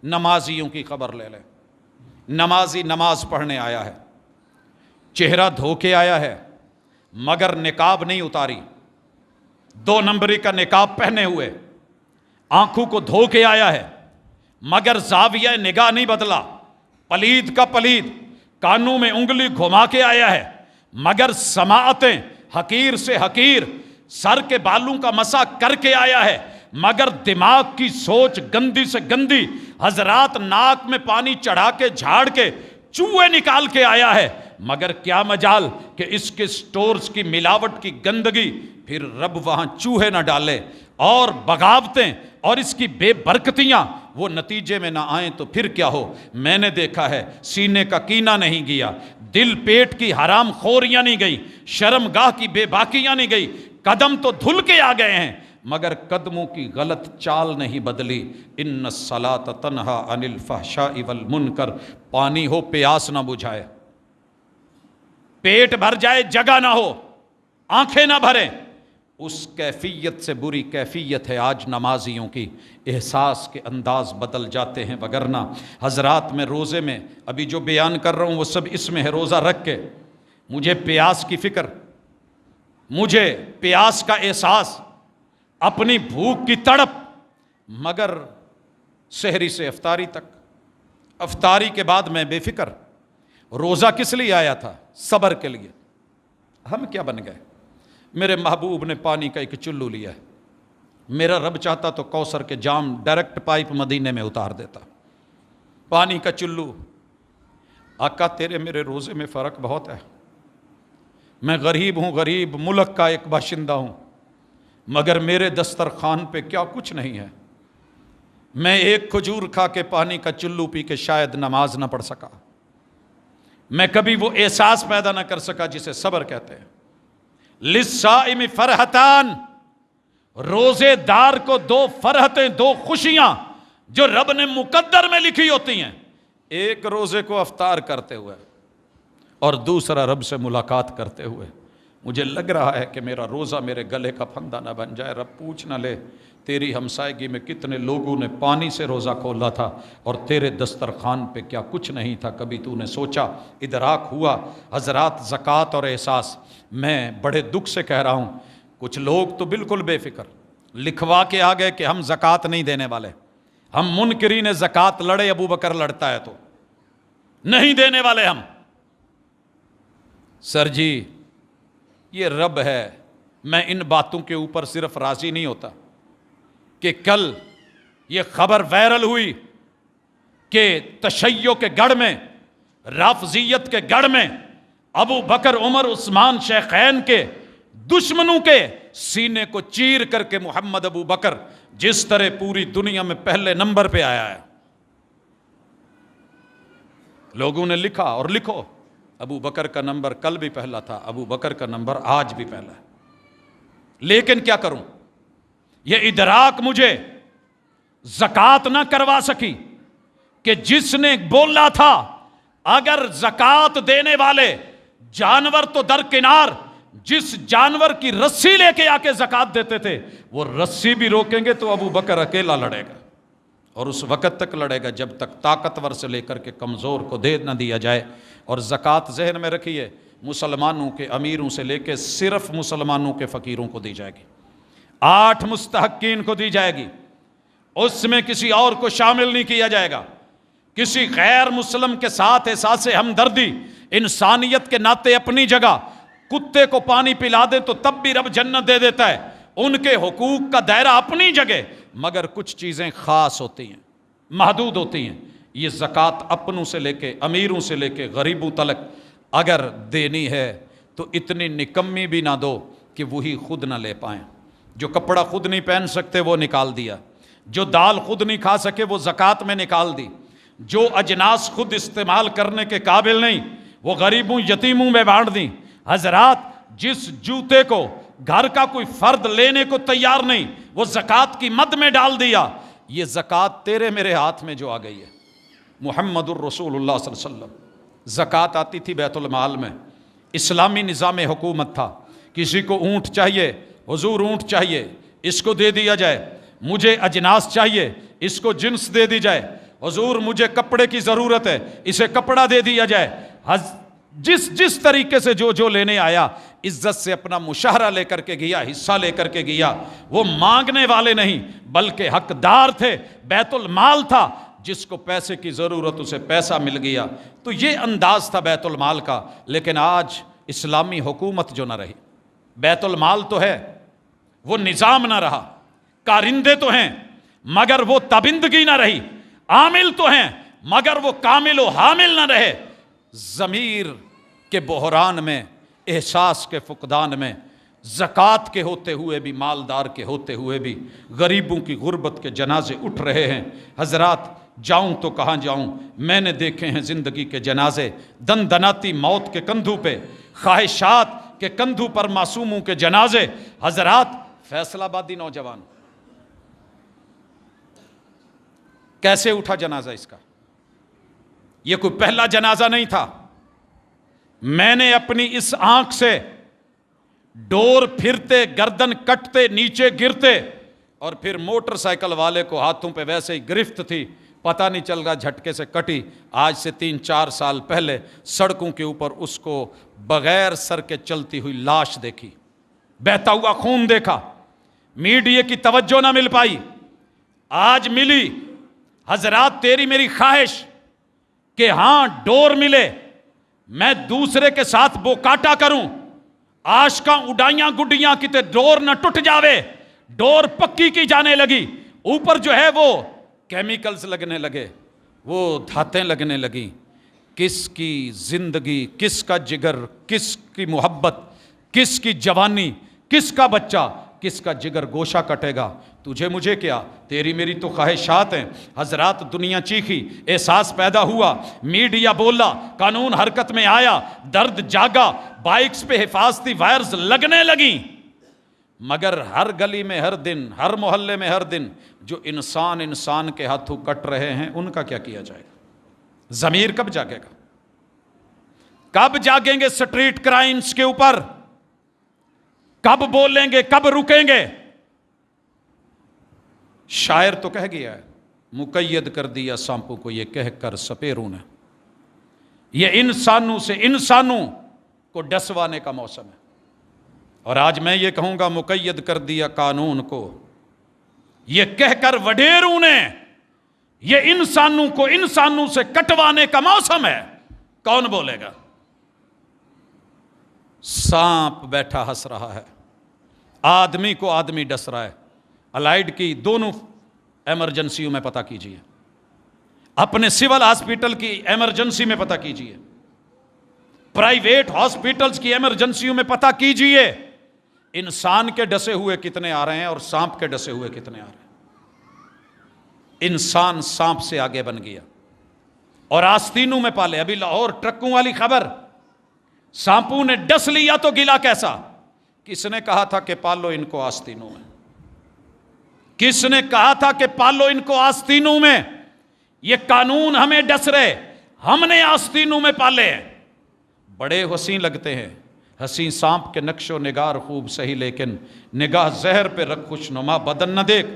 نمازیوں کی خبر لے لیں، نمازی نماز پڑھنے آیا ہے، چہرہ دھو کے آیا ہے مگر نقاب نہیں اتاری، 2 نمبری کا نقاب پہنے ہوئے، آنکھوں کو دھو کے آیا ہے مگر زاویہ نگاہ نہیں بدلا، پلید کا پلید، کانوں میں انگلی گھما کے آیا ہے مگر سماعتیں حقیر سے حقیر، سر کے بالوں کا مسح کر کے آیا ہے مگر دماغ کی سوچ گندی سے گندی۔ حضرات ناک میں پانی چڑھا کے جھاڑ کے چوہے نکال کے آیا ہے، مگر کیا مجال کہ اس کے سٹورز کی ملاوٹ کی گندگی پھر رب وہاں چوہے نہ ڈالے، اور بغاوتیں اور اس کی بے برکتیاں وہ نتیجے میں نہ آئیں تو پھر کیا ہو۔ میں نے دیکھا ہے سینے کا کینہ نہیں گیا، دل پیٹ کی حرام خوریاں نہیں گئی، شرم گاہ کی بے باکیاں نہیں گئی، قدم تو دھل کے آ گئے ہیں مگر قدموں کی غلط چال نہیں بدلی۔ ان الصلاۃ تنہا عن الفحشاء والمنکر، پانی ہو پیاس نہ بجھائے، پیٹ بھر جائے جگہ نہ ہو، آنکھیں نہ بھریں، اس کیفیت سے بری کیفیت ہے آج نمازیوں کی۔ احساس کے انداز بدل جاتے ہیں وگرنہ حضرات میں روزے میں ابھی جو بیان کر رہا ہوں وہ سب اس میں ہے۔ روزہ رکھ کے مجھے پیاس کی فکر، مجھے پیاس کا احساس، اپنی بھوک کی تڑپ، مگر سحری سے افطاری تک، افطاری کے بعد میں بے فکر۔ روزہ کس لیے آیا تھا؟ صبر کے لیے۔ ہم کیا بن گئے؟ میرے محبوب نے پانی کا ایک چلو لیا ہے، میرا رب چاہتا تو کوثر کے جام ڈائریکٹ پائپ مدینے میں اتار دیتا۔ پانی کا چلو۔ آقا تیرے میرے روزے میں فرق بہت ہے، میں غریب ہوں، غریب ملک کا ایک باشندہ ہوں، مگر میرے دسترخوان پہ کیا کچھ نہیں ہے۔ میں ایک کھجور کھا کے پانی کا چلو پی کے شاید نماز نہ پڑھ سکا، میں کبھی وہ احساس پیدا نہ کر سکا جسے صبر کہتے ہیں۔ للصائم فرحتان، روزے دار کو 2 فرحتیں، 2 خوشیاں جو رب نے مقدر میں لکھی ہوتی ہیں، ایک روزے کو افطار کرتے ہوئے اور دوسرا رب سے ملاقات کرتے ہوئے۔ مجھے لگ رہا ہے کہ میرا روزہ میرے گلے کا پھندا نہ بن جائے۔ رب پوچھ نہ لے تیری ہمسائیگی میں کتنے لوگوں نے پانی سے روزہ کھولا تھا اور تیرے دسترخوان پہ کیا کچھ نہیں تھا، کبھی تو نے سوچا، ادراک ہوا؟ حضرات زکوٰۃ اور احساس، میں بڑے دکھ سے کہہ رہا ہوں، کچھ لوگ تو بالکل بے فکر لکھوا کے آ گئے کہ ہم زکوٰۃ نہیں دینے والے، ہم منکرین زکوٰۃ لڑے، ابو بکر لڑتا ہے تو نہیں دینے والے ہم۔ سر جی یہ رب ہے، میں ان باتوں کے اوپر صرف راضی نہیں ہوتا کہ کل یہ خبر وائرل ہوئی کہ تشیع کے گڑھ میں، رافضیت کے گڑھ میں، ابو بکر عمر عثمان شیخین کے دشمنوں کے سینے کو چیر کر کے محمد ابو بکر جس طرح پوری دنیا میں پہلے نمبر پہ آیا ہے، لوگوں نے لکھا، اور لکھو، ابو بکر کا نمبر کل بھی پہلا تھا، ابو بکر کا نمبر آج بھی پہلا ہے۔ لیکن کیا کروں، یہ ادراک مجھے زکوٰۃ نہ کروا سکی کہ جس نے بولا تھا اگر زکوٰۃ دینے والے جانور تو درکنار، جس جانور کی رسی لے کے آ کے زکوٰۃ دیتے تھے وہ رسی بھی روکیں گے تو ابو بکر اکیلا لڑے گا، اور اس وقت تک لڑے گا جب تک طاقتور سے لے کر کے کمزور کو دے نہ دیا جائے۔ اور زکوٰۃ ذہن میں رکھیے، مسلمانوں کے امیروں سے لے کے صرف مسلمانوں کے فقیروں کو دی جائے گی، 8 مستحقین کو دی جائے گی، اس میں کسی اور کو شامل نہیں کیا جائے گا۔ کسی غیر مسلم کے ساتھ احساس ہمدردی انسانیت کے ناطے اپنی جگہ، کتے کو پانی پلا دیں تو تب بھی رب جنت دے دیتا ہے، ان کے حقوق کا دائرہ اپنی جگہ، مگر کچھ چیزیں خاص ہوتی ہیں، محدود ہوتی ہیں۔ یہ زکوٰۃ اپنوں سے لے کے امیروں سے لے کے غریبوں تلک اگر دینی ہے تو اتنی نکمی بھی نہ دو کہ وہی خود نہ لے پائیں۔ جو کپڑا خود نہیں پہن سکتے وہ نکال دیا، جو دال خود نہیں کھا سکے وہ زکوٰۃ میں نکال دی، جو اجناس خود استعمال کرنے کے قابل نہیں وہ غریبوں یتیموں میں بانٹ دیں۔ حضرات، جس جوتے کو گھر کا کوئی فرد لینے کو تیار نہیں وہ زکوٰۃ کی مد میں ڈال دیا۔ یہ زکوٰۃ تیرے میرے ہاتھ میں جو آ گئی ہے، محمد الرسول اللہ صلی اللہ علیہ وسلم، زکوٰۃ آتی تھی بیت المال میں، اسلامی نظام حکومت تھا، کسی کو اونٹ چاہیے، حضور اونٹ چاہیے، اس کو دے دیا جائے، مجھے اجناس چاہیے، اس کو جنس دے دی جائے، حضور مجھے کپڑے کی ضرورت ہے، اسے کپڑا دے دیا جائے۔ جس طریقے سے جو لینے آیا عزت سے اپنا مشاہرہ لے کر کے گیا، حصہ لے کر کے گیا، وہ مانگنے والے نہیں بلکہ حقدار تھے، بیت المال تھا، جس کو پیسے کی ضرورت اسے پیسہ مل گیا۔ تو یہ انداز تھا بیت المال کا۔ لیکن آج اسلامی حکومت جو نہ رہی، بیت المال تو ہے وہ نظام نہ رہا، کارندے تو ہیں مگر وہ تابندگی نہ رہی، عامل تو ہیں مگر وہ کامل و حامل نہ رہے۔ ضمیر کے بحران میں، احساس کے فقدان میں، زکوٰۃ کے ہوتے ہوئے بھی، مالدار کے ہوتے ہوئے بھی غریبوں کی غربت کے جنازے اٹھ رہے ہیں۔ حضرات، جاؤں تو کہاں جاؤں، میں نے دیکھے ہیں زندگی کے جنازے، دن دناتی موت کے کندھوں پہ، خواہشات کے کندھوں پر معصوموں کے جنازے۔ حضرات، فیصل آبادی نوجوان کیسے اٹھا جنازہ اس کا؟ یہ کوئی پہلا جنازہ نہیں تھا۔ میں نے اپنی اس آنکھ سے ڈور پھرتے، گردن کٹتے، نیچے گرتے، اور پھر موٹر سائیکل والے کو ہاتھوں پہ ویسے ہی گرفت تھی، پتہ نہیں چل گا جھٹکے سے کٹی۔ آج سے 3-4 سال پہلے سڑکوں کے اوپر اس کو بغیر سر کے چلتی ہوئی لاش دیکھی، بہتا ہوا خون دیکھا، میڈیا کی توجہ نہ مل پائی، آج ملی۔ حضرات، تیری میری خواہش کہ ہاں ڈور ملے، میں دوسرے کے ساتھ بوکاٹا کروں، آشکاں اڈائیاں گڈیاں کتے ڈور نہ ٹوٹ جاوے۔ ڈور پکی کی جانے لگی، اوپر جو ہے وہ کیمیکلز لگنے لگے، وہ دھاتیں لگنے لگیں۔ کس کی زندگی، کس کا جگر، کس کی محبت، کس کی جوانی، کس کا بچہ، کس کا جگر گوشہ کٹے گا؟ تجھے مجھے کیا، تیری میری تو خواہشات ہیں۔ حضرات، دنیا چیخی، احساس پیدا ہوا، میڈیا بولا، قانون حرکت میں آیا، درد جاگا، بائکس پہ حفاظتی وائرز لگنے لگیں، مگر ہر گلی میں ہر دن، ہر محلے میں ہر دن جو انسان کے ہاتھوں کٹ رہے ہیں، ان کا کیا کیا جائے گا؟ ضمیر کب جاگے گا؟ کب جاگیں گے سٹریٹ کرائمز کے اوپر؟ کب بولیں گے؟ کب رکیں گے؟ شاعر تو کہہ گیا ہے، مقید کر دیا سانپوں کو یہ کہہ کر سپیروں نے، یہ انسانوں سے انسانوں کو ڈسوانے کا موسم ہے۔ اور آج میں یہ کہوں گا، مقید کر دیا قانون کو یہ کہہ کر وڈیروں نے، یہ انسانوں کو انسانوں سے کٹوانے کا موسم ہے۔ کون بولے گا؟ سانپ بیٹھا ہنس رہا ہے، آدمی کو آدمی ڈس رہا ہے۔ الائیڈ کی دونوں ایمرجنسیوں میں پتہ کیجئے، اپنے سول ہاسپیٹل کی ایمرجنسی میں پتہ کیجئے، پرائیویٹ ہاسپیٹلز کی ایمرجنسیوں میں پتہ کیجئے، انسان کے ڈسے ہوئے کتنے آ رہے ہیں اور سانپ کے ڈسے ہوئے کتنے آ رہے ہیں۔ انسان سانپ سے آگے بن گیا۔ اور آستینوں میں پالے. ابھی لاہور ٹرکوں والی خبر, سانپوں نے ڈس لیا تو گلا کیسا. کس نے کہا تھا کہ پالو ان کو آستینوں میں؟ کس نے کہا تھا کہ پالو ان کو آستینوں میں؟ یہ قانون ہمیں ڈس رہے, ہم نے آستینوں میں پالے ہیں. بڑے حسین لگتے ہیں, حسین سانپ کے نقش و نگار خوب سہی, لیکن نگاہ زہر پہ رکھ خوش نما بدن نہ دیکھ.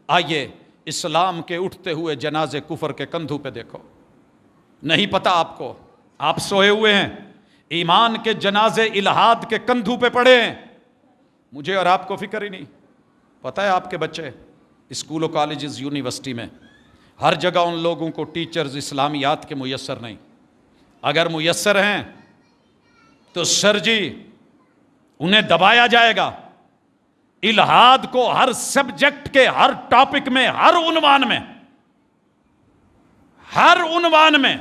آئیے اسلام کے اٹھتے ہوئے جنازے کفر کے کندھوں پہ دیکھو. نہیں پتہ آپ کو, آپ سوئے ہوئے ہیں. ایمان کے جنازے الہاد کے کندھوں پہ پڑے ہیں. مجھے اور آپ کو فکر ہی نہیں. پتہ ہے آپ کے بچے اسکول و کالجز یونیورسٹی میں ہر جگہ ان لوگوں کو ٹیچرز اسلامیات کے میسر نہیں. اگر میسر ہیں تو سر جی انہیں دبایا جائے گا. الہاد کو ہر سبجیکٹ کے ہر ٹاپک میں, ہر عنوان میں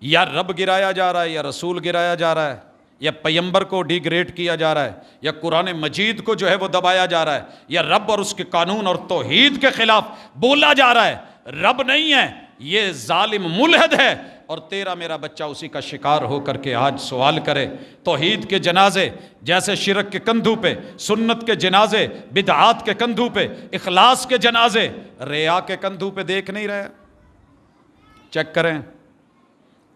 یا رب گرایا جا رہا ہے, یا رسول گرایا جا رہا ہے, یا پیغمبر کو ڈی گریڈ کیا جا رہا ہے, یا قرآن مجید کو جو ہے وہ دبایا جا رہا ہے, یا رب اور اس کے قانون اور توحید کے خلاف بولا جا رہا ہے. رب نہیں ہے, یہ ظالم ملحد ہے. اور تیرا میرا بچہ اسی کا شکار ہو کر کے آج سوال کرے. توحید کے جنازے جیسے شرک کے کندھوں پہ, سنت کے جنازے بدعات کے کندھوں پہ, اخلاص کے جنازے ریا کے کندھوں پہ دیکھ نہیں رہے. چیک کریں,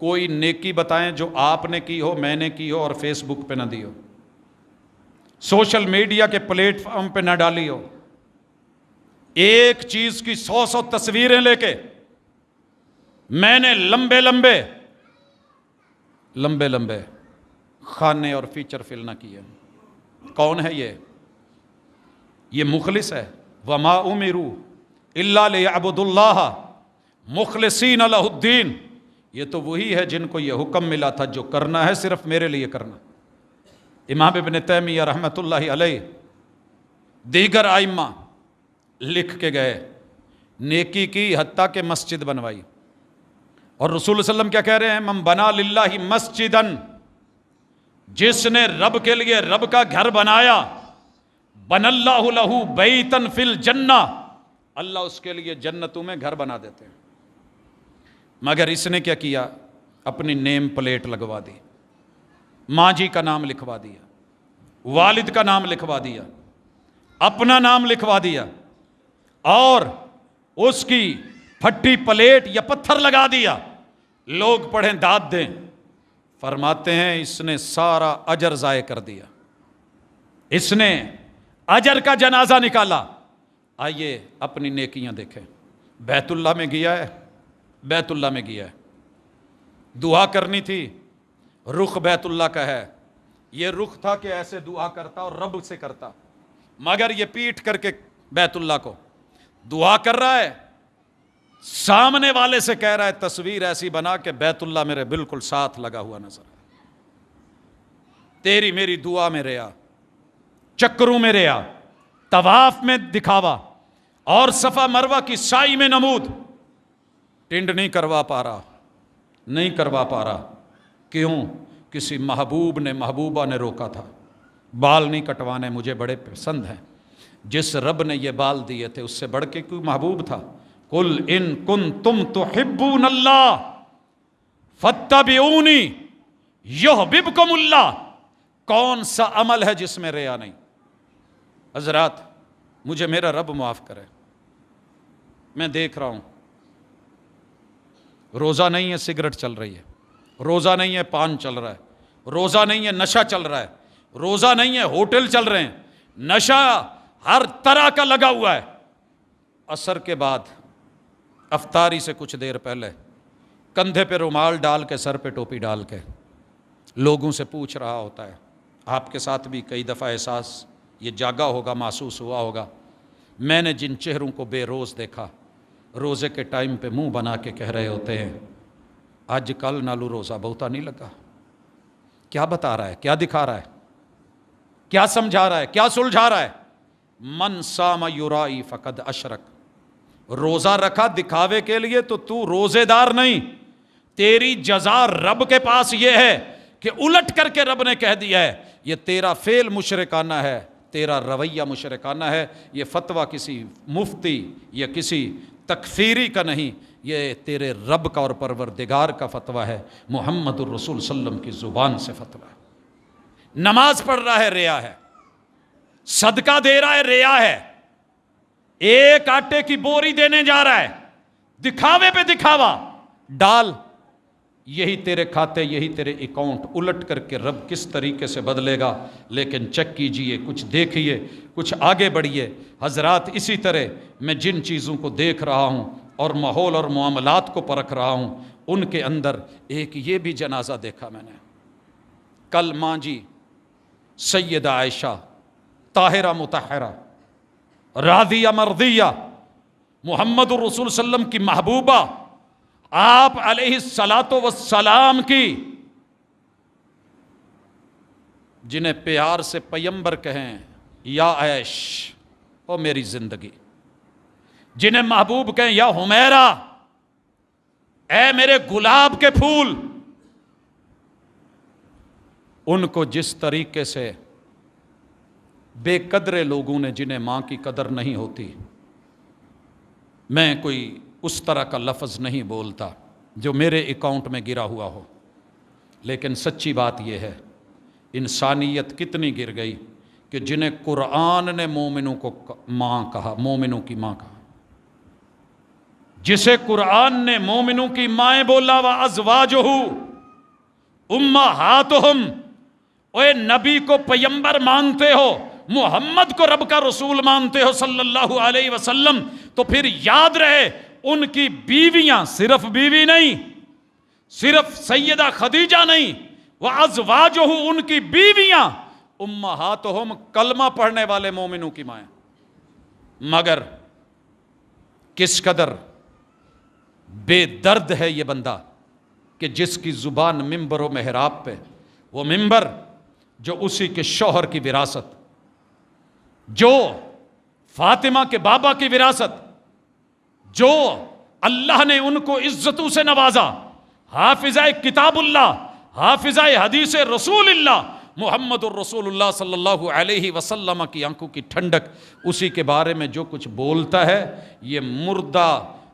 کوئی نیکی بتائیں جو آپ نے کی ہو, میں نے کی ہو, اور فیس بک پہ نہ دی ہو, سوشل میڈیا کے پلیٹ فارم پہ نہ ڈالی ہو. ایک چیز کی 100 تصویریں لے کے میں نے لمبے لمبے کھانے اور فیچر فل نہ کیے. کون ہے یہ مخلص ہے. وما امروا الا ليعبدوا الله مخلصین لہ الدین. یہ تو وہی ہے جن کو یہ حکم ملا تھا جو کرنا ہے صرف میرے لیے کرنا. امام ابن تیمیہ رحمۃ اللہ علیہ دیگر ائمہ لکھ کے گئے, نیکی کی حتیٰ کہ مسجد بنوائی. اور رسول صلی اللہ علیہ وسلم کیا کہہ رہے ہیں؟ من بنا للہ مسجدن, جس نے رب کے لیے رب کا گھر بنایا, بن اللہ لہ بیتن فی الجنہ, اللہ اس کے لیے جنتوں میں گھر بنا دیتے ہیں. مگر اس نے کیا کیا؟ اپنی نیم پلیٹ لگوا دی, ماں جی کا نام لکھوا دیا, والد کا نام لکھوا دیا, اپنا نام لکھوا دیا, اور اس کی پھٹی پلیٹ یا پتھر لگا دیا. لوگ پڑھیں داد دیں. فرماتے ہیں اس نے سارا اجر ضائع کر دیا, اس نے اجر کا جنازہ نکالا. آئیے اپنی نیکیاں دیکھیں. بیت اللہ میں گیا ہے, بیت اللہ میں گیا ہے, دعا کرنی تھی, رخ بیت اللہ کا ہے. یہ رخ تھا کہ ایسے دعا کرتا اور رب سے کرتا, مگر یہ پیٹھ کر کے بیت اللہ کو دعا کر رہا ہے, سامنے والے سے کہہ رہا ہے تصویر ایسی بنا کہ بیت اللہ میرے بالکل ساتھ لگا ہوا نظر ہے. تیری میری دعا میں ریا, چکروں میں ریا, طواف میں دکھاوا, اور صفا مروہ کی سائی میں نمود. ٹنڈ نہیں کروا پا رہا. کیوں؟ کسی محبوب نے, محبوبہ نے روکا تھا. بال نہیں کٹوانے, مجھے بڑے پسند ہیں. جس رب نے یہ بال دیے تھے اس سے بڑھ کے کوئی محبوب تھا؟ قل ان کنتم تحبون اللہ فاتبعونی یحببکم اللہ. کون سا عمل ہے جس میں ریا نہیں؟ حضرات مجھے میرا رب معاف کرے, میں دیکھ رہا ہوں روزہ نہیں ہے سگریٹ چل رہی ہے, روزہ نہیں ہے پان چل رہا ہے, روزہ نہیں ہے نشہ چل رہا ہے, روزہ نہیں ہے ہوٹل چل رہے ہیں, نشہ ہر طرح کا لگا ہوا ہے. عصر کے بعد افطاری سے کچھ دیر پہلے کندھے پہ رومال ڈال کے, سر پہ ٹوپی ڈال کے لوگوں سے پوچھ رہا ہوتا ہے. آپ کے ساتھ بھی کئی دفعہ احساس یہ جاگا ہوگا, محسوس ہوا ہوگا. میں نے جن چہروں کو بے روز دیکھا, روزے کے ٹائم پہ منہ بنا کے کہہ رہے ہوتے ہیں آج کل نالو روزہ بہتا نہیں لگا. کیا بتا رہا ہے, کیا دکھا رہا ہے, کیا سمجھا رہا ہے, کیا سلجھا رہا ہے؟ من صام یرائی فقد اشرک. روزہ رکھا دکھاوے کے لیے تو تو روزے دار نہیں. تیری جزا رب کے پاس یہ ہے کہ الٹ کر کے رب نے کہہ دیا ہے یہ تیرا فعل مشرکانہ ہے, تیرا رویہ مشرکانہ ہے. یہ فتویٰ کسی مفتی یا کسی تکفیری کا نہیں, یہ تیرے رب کا اور پروردگار کا فتویٰ ہے، محمد الرسول صلی اللہ علیہ وسلم کی زبان سے فتویٰ ہے۔ نماز پڑھ رہا ہے ریا ہے، صدقہ دے رہا ہے ریا ہے، ایک آٹے کی بوری دینے جا رہا ہے، دکھاوے پہ دکھاوا ڈال، یہی تیرے کھاتے، یہی تیرے اکاؤنٹ الٹ کر کے رب کس طریقے سے بدلے گا۔ لیکن چیک کیجئے، کچھ دیکھیے، کچھ آگے بڑھیے۔ حضرات اسی طرح میں جن چیزوں کو دیکھ رہا ہوں اور ماحول اور معاملات کو پرکھ رہا ہوں، ان کے اندر ایک یہ بھی جنازہ دیکھا میں نے۔ کل ماں جی سیدہ عائشہ طاہرہ مطہرہ راضیہ مرضیہ محمد الرسول صلی اللہ علیہ وسلم کی محبوبہ، آپ علیہ الصلاۃ والسلام کی، جنہیں پیار سے پیمبر کہیں یا عیش او میری زندگی، جنہیں محبوب کہیں یا حمیرہ اے میرے گلاب کے پھول، ان کو جس طریقے سے بے قدرے لوگوں نے، جنہیں ماں کی قدر نہیں ہوتی، میں کوئی اس طرح کا لفظ نہیں بولتا جو میرے اکاؤنٹ میں گرا ہوا ہو، لیکن سچی بات یہ ہے انسانیت کتنی گر گئی کہ جنہیں قرآن نے مومنوں کو ماں کہا، مومنوں کی ماں کہا، جسے قرآن نے مومنوں کی مائیں بولا وَأَزْوَاجُهُ أُمَّهَاتُهُمْ، اے نبی کو پیمبر مانتے ہو، محمد کو رب کا رسول مانتے ہو صلی اللہ علیہ وسلم، تو پھر یاد رہے ان کی بیویاں، صرف بیوی نہیں، صرف سیدہ خدیجہ نہیں، وَأَزْوَاجُهُ ان کی بیویاں، اُمَّهَاتُهُمْ کلمہ پڑھنے والے مومنوں کی مائیں۔ مگر کس قدر بے درد ہے یہ بندہ کہ جس کی زبان ممبر و محراب پہ، وہ ممبر جو اسی کے شوہر کی وراثت، جو فاطمہ کے بابا کی وراثت، جو اللہ نے ان کو عزتوں سے نوازا، حافظہ کتاب اللہ، حافظہ حدیث رسول اللہ محمد الرسول اللہ صلی اللہ علیہ وسلم کی آنکھوں کی ٹھنڈک، اسی کے بارے میں جو کچھ بولتا ہے، یہ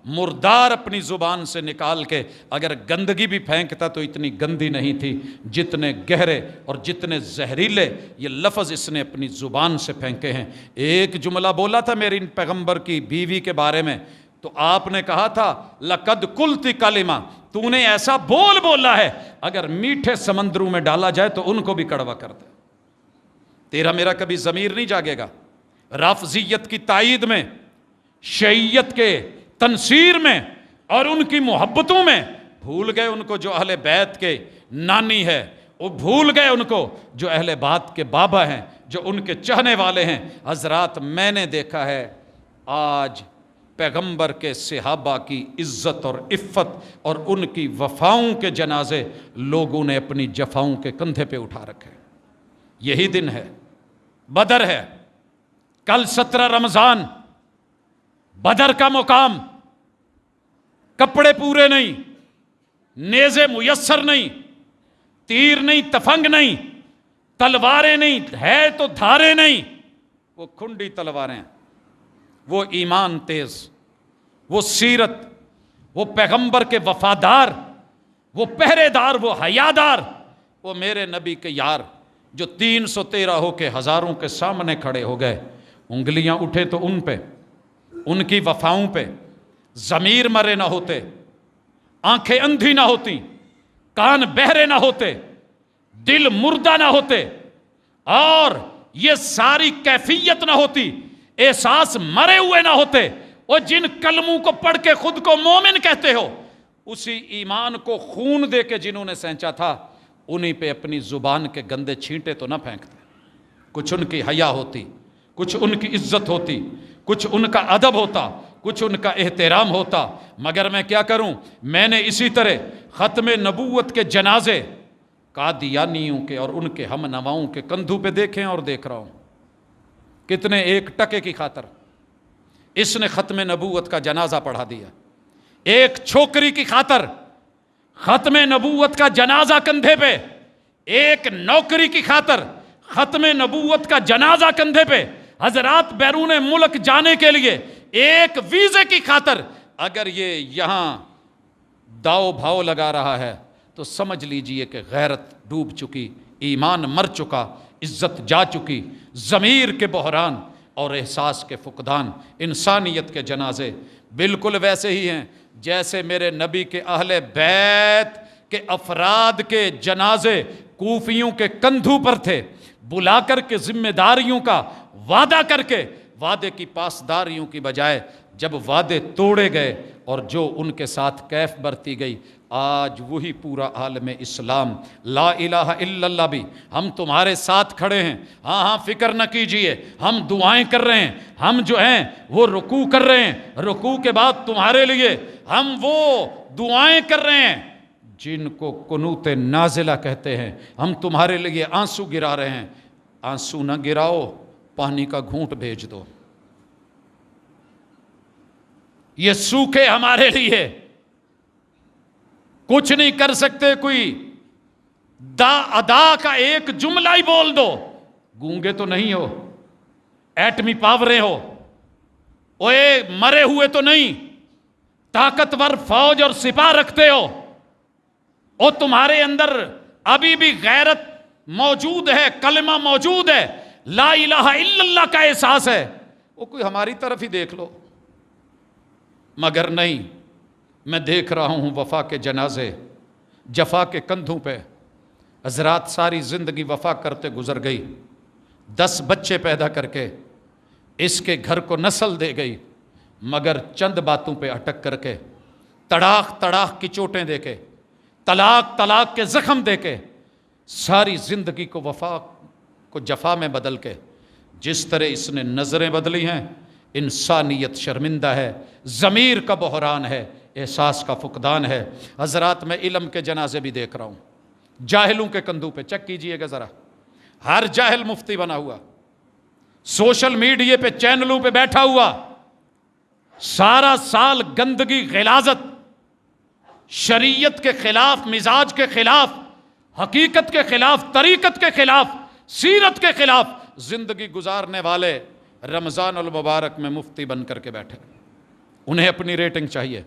مردار اپنی زبان سے نکال کے اگر گندگی بھی پھینکتا تو اتنی گندی نہیں تھی جتنے گہرے اور جتنے زہریلے یہ لفظ اس نے اپنی زبان سے پھینکے ہیں۔ ایک جملہ بولا تھا میری ان پیغمبر کی بیوی کے بارے میں، تو آپ نے کہا تھا لَقَدْ قُلْتِ کَلِمَہ، تو نے ایسا بولا ہے اگر میٹھے سمندروں میں ڈالا جائے تو ان کو بھی کڑوا کر دے۔ تیرا میرا کبھی ضمیر نہیں جاگے گا رافضیت کی تائید میں، شیعیت کے تنصیر میں اور ان کی محبتوں میں؟ بھول گئے ان کو جو اہل بیت کے نانی ہے، وہ بھول گئے ان کو جو اہل بیت کے بابا ہیں، جو ان کے چاہنے والے ہیں۔ حضرات میں نے دیکھا ہے آج پیغمبر کے صحابہ کی عزت اور عفت اور ان کی وفاؤں کے جنازے لوگوں نے اپنی جفاؤں کے کندھے پہ اٹھا رکھے۔ یہی دن ہے، بدر ہے، کل 17 رمضان، بدر کا مقام، کپڑے پورے نہیں، نیزے میسر نہیں، تیر نہیں، تفنگ نہیں، تلواریں نہیں، ہے تو دھارے نہیں، وہ کھنڈی تلواریں، وہ ایمان تیز، وہ سیرت، وہ پیغمبر کے وفادار، وہ پہرے دار، وہ حیادار، وہ میرے نبی کے یار جو 313 ہو کے ہزاروں کے سامنے کھڑے ہو گئے، انگلیاں اٹھے تو ان پہ، ان کی وفاؤں پہ ضمیر مرے نہ ہوتے، آنکھیں اندھی نہ ہوتی، کان بہرے نہ ہوتے، دل مردہ نہ ہوتے، اور یہ ساری کیفیت نہ ہوتی، احساس مرے ہوئے نہ ہوتے، اور جن کلموں کو پڑھ کے خود کو مومن کہتے ہو، اسی ایمان کو خون دے کے جنہوں نے سینچا تھا، انہی پہ اپنی زبان کے گندے چھینٹے تو نہ پھینکتے۔ کچھ ان کی حیا ہوتی، کچھ ان کی عزت ہوتی، کچھ ان کا ادب ہوتا، کچھ ان کا احترام ہوتا، مگر میں کیا کروں؟ میں نے اسی طرح ختم نبوت کے جنازے قادیانیوں کے اور ان کے ہم نواؤں کے کندھوں پہ دیکھیں اور دیکھ رہا ہوں۔ کتنے ایک ٹکے کی خاطر اس نے ختم نبوت کا جنازہ پڑھا دیا، ایک چھوکری کی خاطر ختم نبوت کا جنازہ کندھے پہ، ایک نوکری کی خاطر ختم نبوت کا جنازہ کندھے پہ، حضرات بیرون ملک جانے کے لیے ایک ویزے کی خاطر اگر یہ یہاں داؤ بھاؤ لگا رہا ہے تو سمجھ لیجئے کہ غیرت ڈوب چکی، ایمان مر چکا، عزت جا چکی، ضمیر کے بحران اور احساس کے فقدان، انسانیت کے جنازے بالکل ویسے ہی ہیں جیسے میرے نبی کے اہل بیت کے افراد کے جنازے کوفیوں کے کندھوں پر تھے، بلا کر کے ذمہ داریوں کا وعدہ کر کے وعدے کی پاسداریوں کی بجائے جب وعدے توڑے گئے اور جو ان کے ساتھ کیف برتی گئی، آج وہی پورا عالم اسلام لا الہ الا اللہ بھی ہم تمہارے ساتھ کھڑے ہیں، ہاں فکر نہ کیجئے، ہم دعائیں کر رہے ہیں، ہم جو ہیں وہ رکوع کر رہے ہیں، رکوع کے بعد تمہارے لیے ہم وہ دعائیں کر رہے ہیں جن کو قنوت نازلہ کہتے ہیں، ہم تمہارے لیے آنسو گرا رہے ہیں۔ آنسو نہ گراؤ، پانی کا گھونٹ بھیج دو، یہ سوکھے ہمارے لیے کچھ نہیں کر سکتے، کوئی ادا کا ایک جملہ ہی بول دو، گونگے تو نہیں ہو، ایٹمی پاوریں ہو، اوے مرے ہوئے تو نہیں، طاقتور فوج اور سپاہ رکھتے ہو، اور تمہارے اندر ابھی بھی غیرت موجود ہے، کلمہ موجود ہے، لا الہ الا اللہ کا احساس ہے، وہ کوئی ہماری طرف ہی دیکھ لو۔ مگر نہیں، میں دیکھ رہا ہوں وفا کے جنازے، جفا کے کندھوں پہ حضرات ساری زندگی وفا کرتے گزر گئی، 10 بچے پیدا کر کے اس کے گھر کو نسل دے گئی، مگر چند باتوں پہ اٹک کر کے تڑاک کی چوٹیں دے کے، طلاق کے زخم دے کے، ساری زندگی کو وفا کو جفا میں بدل کے جس طرح اس نے نظریں بدلی ہیں، انسانیت شرمندہ ہے، ضمیر کا بحران ہے، احساس کا فقدان ہے۔ حضرات میں علم کے جنازے بھی دیکھ رہا ہوں، جاہلوں کے کندھوں پہ، چیک کیجئے گا ذرا، ہر جاہل مفتی بنا ہوا، سوشل میڈیا پہ چینلوں پہ بیٹھا ہوا، سارا سال گندگی، غلاظت، شریعت کے خلاف، مزاج کے خلاف، حقیقت کے خلاف، طریقت کے خلاف، سیرت کے خلاف زندگی گزارنے والے رمضان المبارک میں مفتی بن کر کے بیٹھے، انہیں اپنی ریٹنگ چاہیے،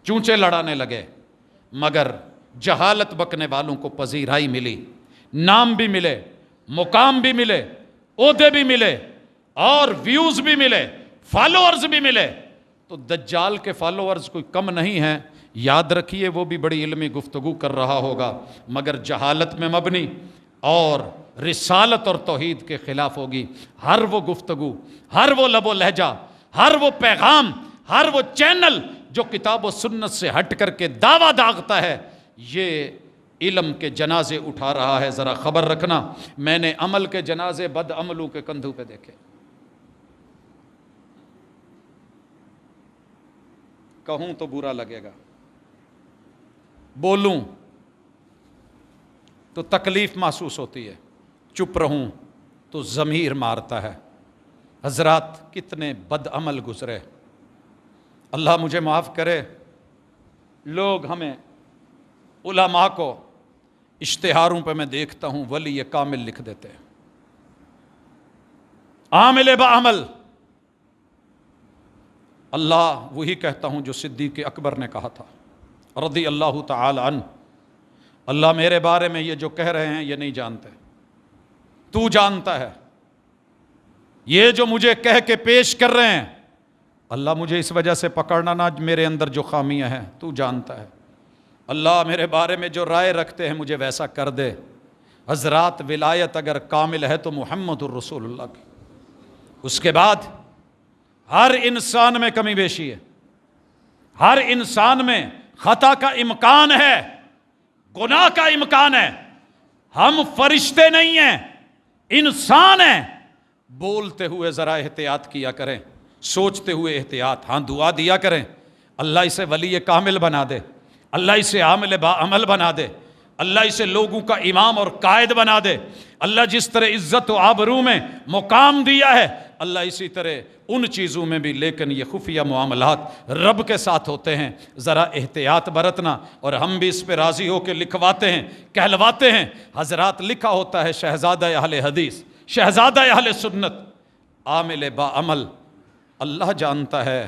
چونچے لڑانے لگے، مگر جہالت بکنے والوں کو پذیرائی ملی، نام بھی ملے، مقام بھی ملے، عہدے بھی ملے، اور ویوز بھی ملے، فالوورز بھی ملے۔ تو دجال کے فالوورز کوئی کم نہیں ہیں، یاد رکھیے وہ بھی بڑی علمی گفتگو کر رہا ہوگا، مگر جہالت میں مبنی اور رسالت اور توحید کے خلاف ہوگی۔ ہر وہ گفتگو، ہر وہ لب و لہجہ، ہر وہ پیغام، ہر وہ چینل جو کتاب و سنت سے ہٹ کر کے دعویٰ داغتا ہے، یہ علم کے جنازے اٹھا رہا ہے۔ ذرا خبر رکھنا، میں نے عمل کے جنازے بد عملوں کے کندھوں پہ دیکھے۔ کہوں تو برا لگے گا، بولوں تو تکلیف محسوس ہوتی ہے، چپ رہوں تو ضمیر مارتا ہے۔ حضرات کتنے بد عمل گزرے، اللہ مجھے معاف کرے۔ لوگ ہمیں علماء کو اشتہاروں پہ میں دیکھتا ہوں ولی کامل لکھ دیتے ہیں، عامل بعمل۔ اللہ وہی کہتا ہوں جو صدیق اکبر نے کہا تھا رضی اللہ تعالی عنہ، اللہ میرے بارے میں یہ جو کہہ رہے ہیں یہ نہیں جانتے، تو جانتا ہے، یہ جو مجھے کہہ کے پیش کر رہے ہیں اللہ مجھے اس وجہ سے پکڑنا نہ، میرے اندر جو خامیاں ہیں تو جانتا ہے، اللہ میرے بارے میں جو رائے رکھتے ہیں مجھے ویسا کر دے۔ حضرات ولایت اگر کامل ہے تو محمد الرسول اللہ کی، اس کے بعد ہر انسان میں کمی بیشی ہے، ہر انسان میں خطا کا امکان ہے، گناہ کا امکان ہے۔ ہم فرشتے نہیں ہیں، انسان ہیں۔ بولتے ہوئے ذرا احتیاط کیا کریں، سوچتے ہوئے احتیاط، ہاں دعا دیا کریں اللہ اسے ولی کامل بنا دے، اللہ اسے عامل بعمل بنا دے، اللہ اسے لوگوں کا امام اور قائد بنا دے، اللہ جس طرح عزت و آبرو میں مقام دیا ہے اللہ اسی طرح ان چیزوں میں بھی، لیکن یہ خفیہ معاملات رب کے ساتھ ہوتے ہیں، ذرا احتیاط برتنا۔ اور ہم بھی اس پہ راضی ہو کے لکھواتے ہیں، کہلواتے ہیں۔ حضرات لکھا ہوتا ہے شہزادہ اہل حدیث، شہزادہ اہل سنت، عامل بعمل، اللہ جانتا ہے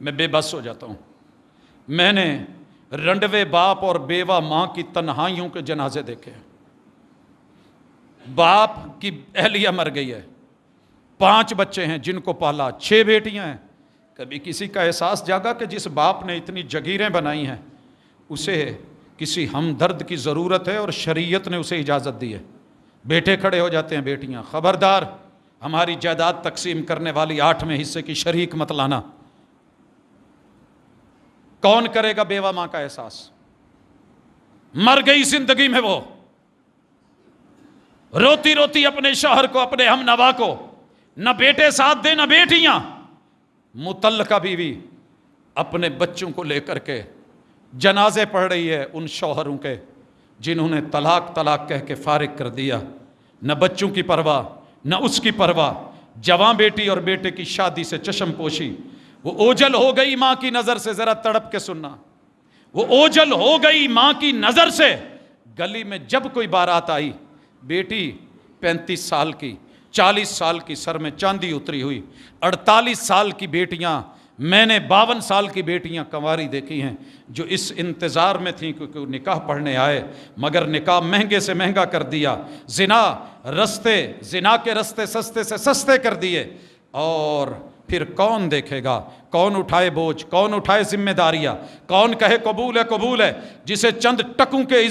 میں بے بس ہو جاتا ہوں۔ میں نے رنڈوے باپ اور بیوہ ماں کی تنہائیوں کے جنازے دیکھے ہیں۔ باپ کی اہلیہ مر گئی ہے، 5 بچے ہیں جن کو پالا، 6 بیٹیاں ہیں۔ کبھی کسی کا احساس جاگا کہ جس باپ نے اتنی جگیریں بنائی ہیں اسے کسی ہمدرد کی ضرورت ہے، اور شریعت نے اسے اجازت دی ہے۔ بیٹے کھڑے ہو جاتے ہیں، بیٹیاں خبردار ہماری جائیداد تقسیم کرنے والی 8ویں حصے کی شریک مت لانا۔ کون کرے گا بیوہ ماں کا احساس؟ مر گئی زندگی میں وہ، روتی روتی اپنے شوہر کو، اپنے ہم نوا کو، نہ بیٹے ساتھ دے نہ بیٹیاں، متعلقہ بیوی اپنے بچوں کو لے کر کے جنازے پڑھ رہی ہے ان شوہروں کے جنہوں نے طلاق طلاق کہہ کے فارغ کر دیا۔ نہ بچوں کی پرواہ نہ اس کی پرواہ، جوان بیٹی اور بیٹے کی شادی سے چشم پوشی۔ وہ اوجل ہو گئی ماں کی نظر سے، ذرا تڑپ کے سننا، وہ اوجل ہو گئی ماں کی نظر سے۔ گلی میں جب کوئی بارات آئی، بیٹی 35 سال کی، 40 سال کی، سر میں چاندی اتری ہوئی، 48 سال کی بیٹیاں، میں نے 52 سال کی بیٹیاں کنواری دیکھی ہیں جو اس انتظار میں تھیں کیونکہ نکاح پڑھنے آئے، مگر نکاح مہنگے سے مہنگا کر دیا، زنا کے رستے سستے سے سستے کر دیے، اور پھر کون دیکھے گا؟ کون اٹھائے بوجھ؟ کون اٹھائے ذمہ داریاں؟ کون کہے قبول ہے؟ جسے چند ٹکوں کے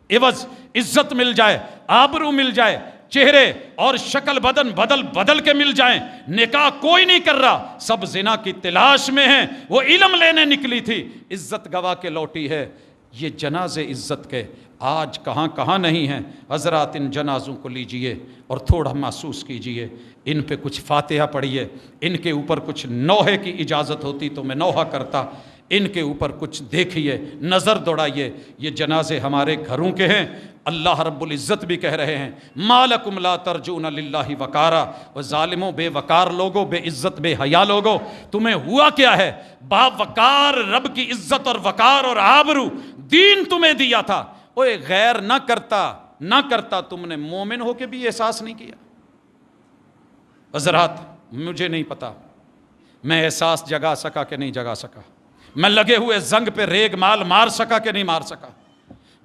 عوض عزت مل جائے، آبرو مل جائے، چہرے اور شکل بدل کے مل جائیں۔ نکاح کوئی نہیں کر رہا، سب زنا کی تلاش میں ہیں۔ وہ علم لینے نکلی تھی، عزت گوا کے لوٹی ہے۔ یہ جنازے عزت کے آج کہاں کہاں نہیں ہیں۔ حضرات ان جنازوں کو لیجئے اور تھوڑا محسوس کیجئے، ان پہ کچھ فاتحہ پڑھیے، ان کے اوپر کچھ نوحے کی اجازت ہوتی تو میں نوحہ کرتا، ان کے اوپر کچھ دیکھیے، نظر دوڑائیے۔ یہ جنازے ہمارے گھروں کے ہیں۔ اللہ رب العزت بھی کہہ رہے ہیں ما لکم لا ترجون للہ وقارا، و ظالموں، بے وقار لوگوں، بے عزت بے حیا لوگوں، تمہیں ہوا کیا ہے؟ با وقار رب کی عزت اور وقار اور آبرو دین تمہیں دیا تھا، اوے غیر نہ کرتا تم نے مومن ہو کے بھی احساس نہیں کیا۔ حضرات مجھے نہیں پتا میں احساس جگا سکا کہ نہیں جگا سکا، میں لگے ہوئے زنگ پہ ریگ مال مار سکا کہ نہیں مار سکا،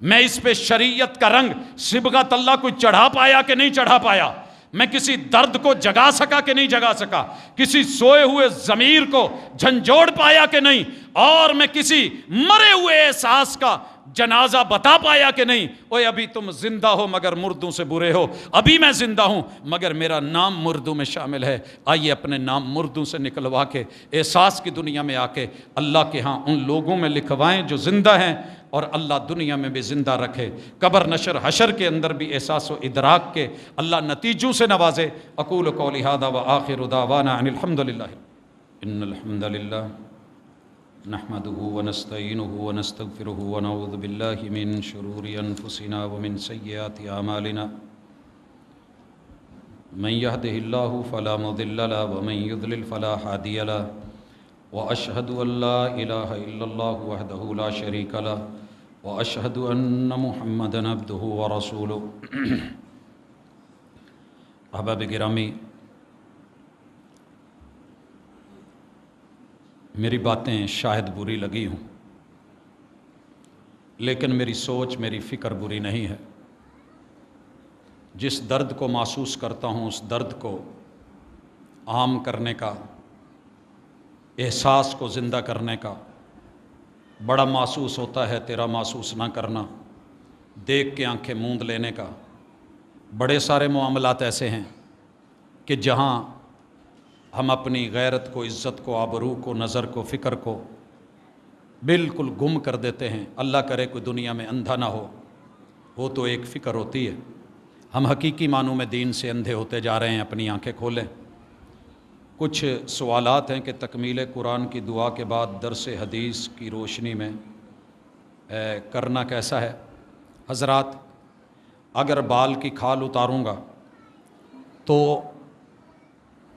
میں اس پہ شریعت کا رنگ صبغت اللہ کو چڑھا پایا کہ نہیں چڑھا پایا، میں کسی درد کو جگا سکا کہ نہیں جگا سکا، کسی سوئے ہوئے ضمیر کو جھنجھوڑ پایا کہ نہیں، اور میں کسی مرے ہوئے احساس کا جنازہ بتا پایا کہ نہیں۔ اوے ابھی تم زندہ ہو مگر مردوں سے برے ہو، ابھی میں زندہ ہوں مگر میرا نام مردوں میں شامل ہے۔ آئیے اپنے نام مردوں سے نکلوا کے احساس کی دنیا میں آ کے اللہ کے ہاں ان لوگوں میں لکھوائیں جو زندہ ہیں، اور اللہ دنیا میں بھی زندہ رکھے، قبر نشر حشر کے اندر بھی احساس و ادراک کے اللہ نتیجوں سے نوازے۔ اقول قولی ھذا وآخر دعوانا ان الحمد للہ ان الحمد للہ نحمده ونستعینه ونستغفره ونعوذ باللہ من شرور انفسنا ومن سیئات اعمالنا من يهده الله فلا مضل له ومن يضلل فلا هادي له واشهد ان لا اله الا الله وحده لا شريك له واشهد ان محمدا عبده ورسوله۔ احباب گرامی، میری باتیں شاید بری لگی ہوں، لیکن میری سوچ میری فکر بری نہیں ہے۔ جس درد کو محسوس کرتا ہوں اس درد کو عام کرنے کا، احساس کو زندہ کرنے کا، بڑا محسوس ہوتا ہے تیرا محسوس نہ کرنا، دیکھ کے آنکھیں موند لینے کا۔ بڑے سارے معاملات ایسے ہیں کہ جہاں ہم اپنی غیرت کو، عزت کو، آبرو کو، نظر کو، فکر کو بالکل گم کر دیتے ہیں۔ اللہ کرے کوئی دنیا میں اندھا نہ ہو، وہ تو ایک فکر ہوتی ہے۔ ہم حقیقی معنوں میں دین سے اندھے ہوتے جا رہے ہیں، اپنی آنکھیں کھولیں۔ کچھ سوالات ہیں کہ تکمیل قرآن کی دعا کے بعد درس حدیث کی روشنی میں کرنا کیسا ہے؟ حضرات، اگر بال کی کھال اتاروں گا تو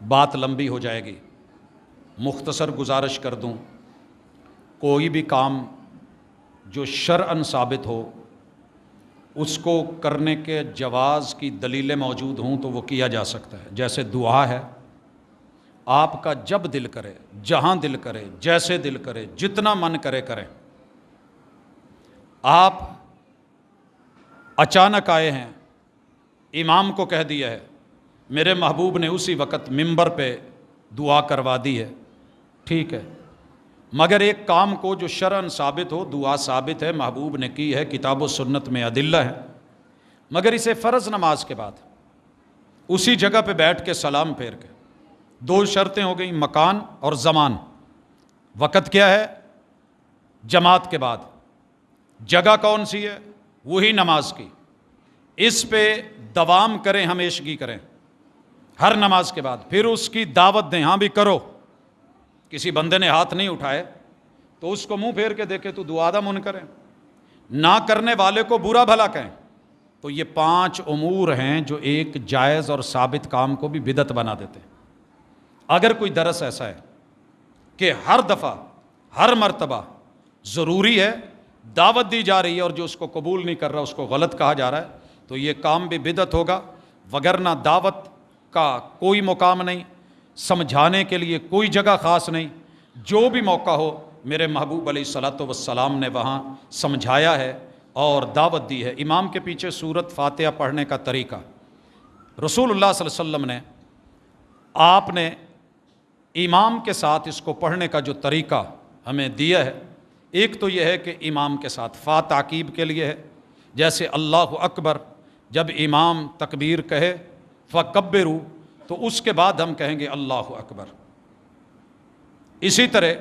بات لمبی ہو جائے گی۔ مختصر گزارش کر دوں، کوئی بھی کام جو شرعاً ثابت ہو اس کو کرنے کے جواز کی دلیلیں موجود ہوں تو وہ کیا جا سکتا ہے۔ جیسے دعا ہے، آپ کا جب دل کرے، جہاں دل کرے، جیسے دل کرے، جتنا من کرے کریں۔ آپ اچانک آئے ہیں، امام کو کہہ دیا ہے، میرے محبوب نے اسی وقت ممبر پہ دعا کروا دی ہے، ٹھیک ہے، مگر ایک کام کو جو شرعاً ثابت ہو، دعا ثابت ہے، محبوب نے کی ہے، کتاب و سنت میں ادلہ ہے، مگر اسے فرض نماز کے بعد اسی جگہ پہ بیٹھ کے سلام پھیر کے، دو شرطیں ہو گئیں، مکان اور زمان۔ وقت کیا ہے؟ جماعت کے بعد۔ جگہ کون سی ہے؟ وہی نماز کی۔ اس پہ دوام کریں، ہمیشگی کریں ہر نماز کے بعد، پھر اس کی دعوت دیں، ہاں بھی کرو۔ کسی بندے نے ہاتھ نہیں اٹھائے تو اس کو منہ پھیر کے دیکھے تو دعا دا من کریں، نہ کرنے والے کو برا بھلا کہیں۔ تو یہ 5 امور ہیں جو ایک جائز اور ثابت کام کو بھی بدعت بنا دیتے ہیں۔ اگر کوئی درس ایسا ہے کہ ہر دفعہ، ہر مرتبہ ضروری ہے، دعوت دی جا رہی ہے، اور جو اس کو قبول نہیں کر رہا اس کو غلط کہا جا رہا ہے، تو یہ کام بھی بدعت ہوگا، وگرنہ دعوت کا کوئی مقام نہیں، سمجھانے کے لیے کوئی جگہ خاص نہیں، جو بھی موقع ہو میرے محبوب علیہ الصلوۃ والسلام نے وہاں سمجھایا ہے اور دعوت دی ہے۔ امام کے پیچھے سورت فاتحہ پڑھنے کا طریقہ رسول اللہ صلی اللہ علیہ وسلم نے، آپ نے امام کے ساتھ اس کو پڑھنے کا جو طریقہ ہمیں دیا ہے، ایک تو یہ ہے کہ امام کے ساتھ فا تعقیب کے لیے ہے، جیسے اللہ اکبر، جب امام تکبیر کہے فکبروا، تو اس کے بعد ہم کہیں گے اللہ اکبر۔ اسی طرح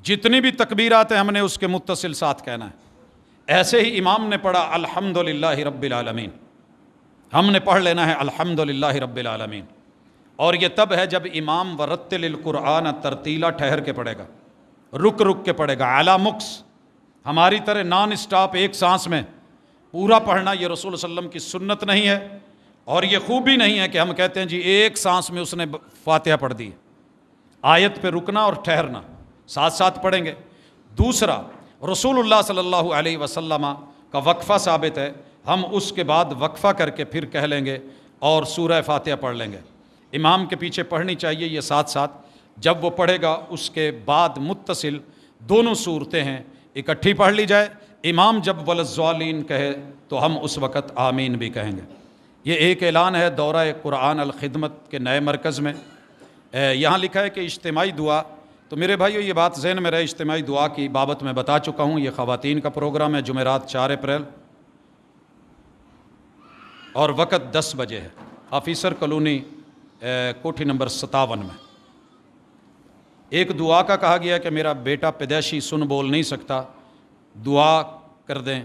جتنی بھی تکبیرات ہیں ہم نے اس کے متصل ساتھ کہنا ہے۔ ایسے ہی امام نے پڑھا الحمدللہ رب العالمین، ہم نے پڑھ لینا ہے الحمدللہ رب العالمین، اور یہ تب ہے جب امام ورتل القرآن ترتیلا ٹھہر کے پڑھے گا، رک رک کے پڑھے گا، اعلیٰ مکس، ہماری طرح نان اسٹاپ ایک سانس میں پورا پڑھنا یہ رسول صلی اللہ علیہ وسلم کی سنت نہیں ہے، اور یہ خوبی نہیں ہے کہ ہم کہتے ہیں جی ایک سانس میں اس نے فاتحہ پڑھ دی۔ آیت پہ رکنا اور ٹھہرنا، ساتھ ساتھ پڑھیں گے۔ دوسرا، رسول اللہ صلی اللہ علیہ وسلم کا وقفہ ثابت ہے، ہم اس کے بعد وقفہ کر کے پھر کہہ لیں گے اور سورہ فاتحہ پڑھ لیں گے۔ امام کے پیچھے پڑھنی چاہیے یہ ساتھ ساتھ، جب وہ پڑھے گا اس کے بعد متصل دونوں صورتیں ہیں اکٹھی پڑھ لی جائے۔ امام جب ولضالین کہے تو ہم اس وقت آمین بھی کہیں گے۔ یہ ایک اعلان ہے دورہ قرآن الخدمت کے نئے مرکز میں، یہاں لکھا ہے کہ اجتماعی دعا، تو میرے بھائیو یہ بات ذہن میں رہے، اجتماعی دعا کی بابت میں بتا چکا ہوں، یہ خواتین کا پروگرام ہے، جمعرات 4 اپریل، اور وقت 10 بجے ہے، آفیسر کالونی کوٹھی نمبر 57 میں۔ ایک دعا کا کہا گیا کہ میرا بیٹا پیدائشی سن بول نہیں سکتا، دعا کر دیں،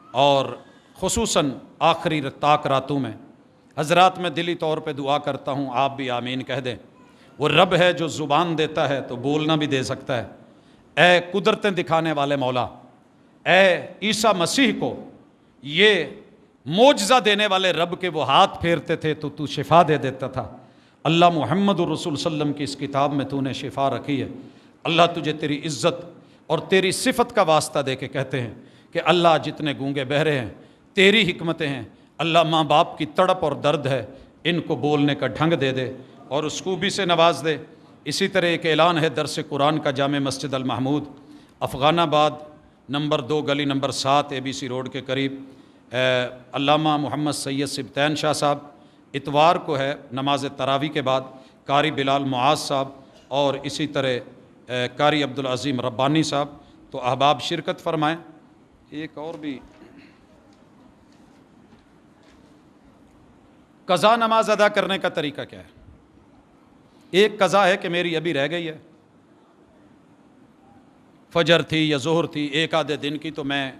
اور خصوصاً آخری طاق راتوں میں حضرات میں دلی طور پہ دعا کرتا ہوں، آپ بھی آمین کہہ دیں۔ وہ رب ہے جو زبان دیتا ہے تو بولنا بھی دے سکتا ہے۔ اے قدرتیں دکھانے والے مولا، اے عیسیٰ مسیح کو یہ معجزہ دینے والے رب کے وہ ہاتھ پھیرتے تھے تو شفا دے دیتا تھا۔ اللہ محمد الرسول صلی اللہ علیہ وسلم کی اس کتاب میں تو نے شفا رکھی ہے۔ اللہ تجھے تیری عزت اور تیری صفت کا واسطہ دے کے کہتے ہیں کہ اللہ جتنے گونگے بہرے ہیں تیری حکمتیں ہیں، اللہ ماں باپ کی تڑپ اور درد ہے، ان کو بولنے کا ڈھنگ دے دے اور اس خوبی سے نواز دے۔ اسی طرح ایک اعلان ہے درس قرآن کا جامع مسجد المحمود افغان آباد نمبر 2 گلی نمبر 7 ABC روڈ کے قریب، علامہ محمد سید سبطین شاہ صاحب، اتوار کو ہے نماز تراویح کے بعد، قاری بلال معاذ صاحب اور اسی طرح قاری عبدالعظیم ربانی صاحب، تو احباب شرکت فرمائیں۔ ایک اور بھی قضا نماز ادا کرنے کا طریقہ کیا ہے؟ ایک قضا ہے کہ میری ابھی رہ گئی ہے، فجر تھی یا ظہر تھی ایک آدھے دن کی، تو میں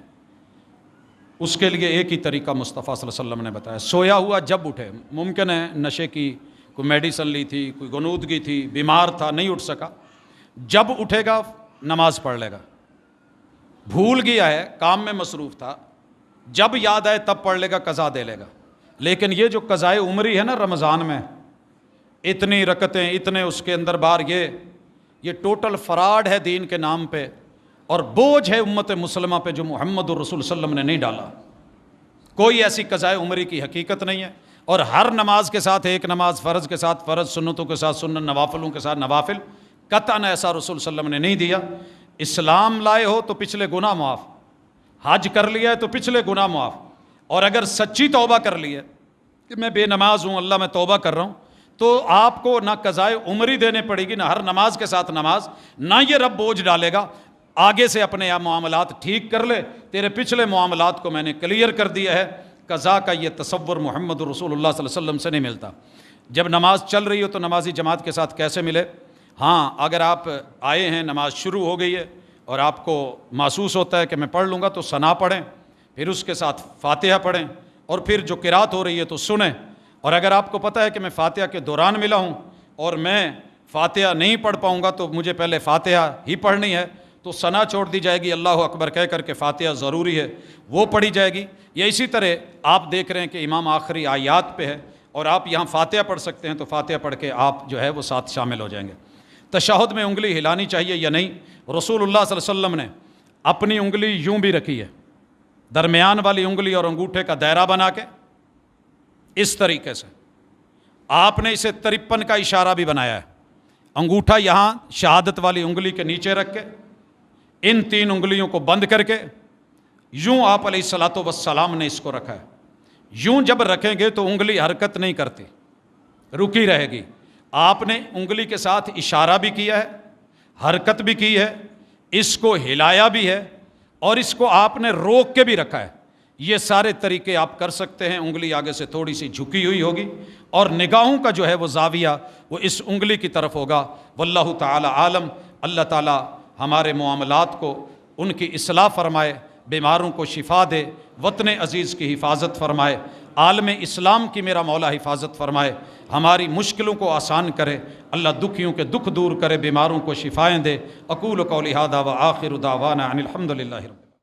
اس کے لیے ایک ہی طریقہ مصطفیٰ صلی اللہ علیہ وسلم نے بتایا، سویا ہوا جب اٹھے، ممکن ہے نشے کی کوئی میڈیسن لی تھی، کوئی غنودگی تھی، بیمار تھا نہیں اٹھ سکا، جب اٹھے گا نماز پڑھ لے گا، بھول گیا ہے کام میں مصروف تھا، جب یاد آئے تب پڑھ لے گا، قضا دے لے گا۔ لیکن یہ جو قضائے عمری ہے نا رمضان میں، اتنی رکعتیں، اتنے اس کے اندر بار، یہ ٹوٹل فراڈ ہے دین کے نام پہ، اور بوجھ ہے امت مسلمہ پہ جو محمد الرسول صلی اللہ علیہ وسلم نے نہیں ڈالا۔ کوئی ایسی قضائے عمری کی حقیقت نہیں ہے۔ اور ہر نماز کے ساتھ ایک نماز، فرض کے ساتھ فرض، سنتوں کے ساتھ سنت، نوافلوں کے ساتھ نوافل، قطعاً ایسا رسول صلی اللہ علیہ وسلم نے نہیں دیا۔ اسلام لائے ہو تو پچھلے گناہ معاف، حج کر لیا ہے تو پچھلے گناہ معاف، اور اگر سچی توبہ کر لی ہے کہ میں بے نماز ہوں، اللہ میں توبہ کر رہا ہوں، تو آپ کو نہ قضائے عمری دینے پڑے گی، نہ ہر نماز کے ساتھ نماز، نہ یہ رب بوجھ ڈالے گا آگے سے اپنے معاملات ٹھیک کر لے، تیرے پچھلے معاملات کو میں نے کلیئر کر دیا ہے۔ قضا کا یہ تصور محمد رسول اللہ صلی اللہ علیہ وسلم سے نہیں ملتا۔ جب نماز چل رہی ہو تو نمازی جماعت کے ساتھ کیسے ملے؟ ہاں، اگر آپ آئے ہیں، نماز شروع ہو گئی ہے اور آپ کو محسوس ہوتا ہے کہ میں پڑھ لوں گا، تو ثنا پڑھیں، پھر اس کے ساتھ فاتحہ پڑھیں، اور پھر جو قرات ہو رہی ہے تو سنیں۔ اور اگر آپ کو پتہ ہے کہ میں فاتحہ کے دوران ملا ہوں اور میں فاتحہ نہیں پڑھ پاؤں گا تو مجھے پہلے فاتحہ ہی پڑھنی ہے، تو ثنا چھوڑ دی جائے گی، اللہ اکبر کہہ کر کے فاتحہ ضروری ہے وہ پڑھی جائے گی۔ یا اسی طرح آپ دیکھ رہے ہیں کہ امام آخری آیات پہ ہے اور آپ یہاں فاتحہ پڑھ سکتے ہیں، تو فاتحہ پڑھ کے آپ جو ہے وہ ساتھ شامل ہو جائیں گے۔ تشہد میں انگلی ہلانی چاہیے یا نہیں؟ رسول اللہ صلی اللہ علیہ وسلم نے اپنی انگلی یوں بھی رکھی ہے، درمیان والی انگلی اور انگوٹھے کا دائرہ بنا کے اس طریقے سے۔ آپ نے اسے 53 کا اشارہ بھی بنایا ہے، انگوٹھا یہاں شہادت والی انگلی کے نیچے رکھ کے، ان 3 انگلیوں کو بند کر کے یوں آپ علیہ الصلوۃ والسلام نے اس کو رکھا ہے۔ یوں جب رکھیں گے تو انگلی حرکت نہیں کرتی، رکی رہے گی۔ آپ نے انگلی کے ساتھ اشارہ بھی کیا ہے، حرکت بھی کی ہے، اس کو ہلایا بھی ہے، اور اس کو آپ نے روک کے بھی رکھا ہے۔ یہ سارے طریقے آپ کر سکتے ہیں۔ انگلی آگے سے تھوڑی سی جھکی ہوئی ہوگی اور نگاہوں کا جو ہے وہ زاویہ وہ اس انگلی کی طرف ہوگا۔ واللہ تعالی عالم۔ اللہ تعالی ہمارے معاملات کو ان کی اصلاح فرمائے، بیماروں کو شفا دے، وطن عزیز کی حفاظت فرمائے، عالم اسلام کی میرا مولا حفاظت فرمائے، ہماری مشکلوں کو آسان کرے، اللہ دکھیوں کے دکھ دور کرے، بیماروں کو شفائیں دے۔ اقول قولی ھذا وآخر دعوانا ان الحمد للہ رب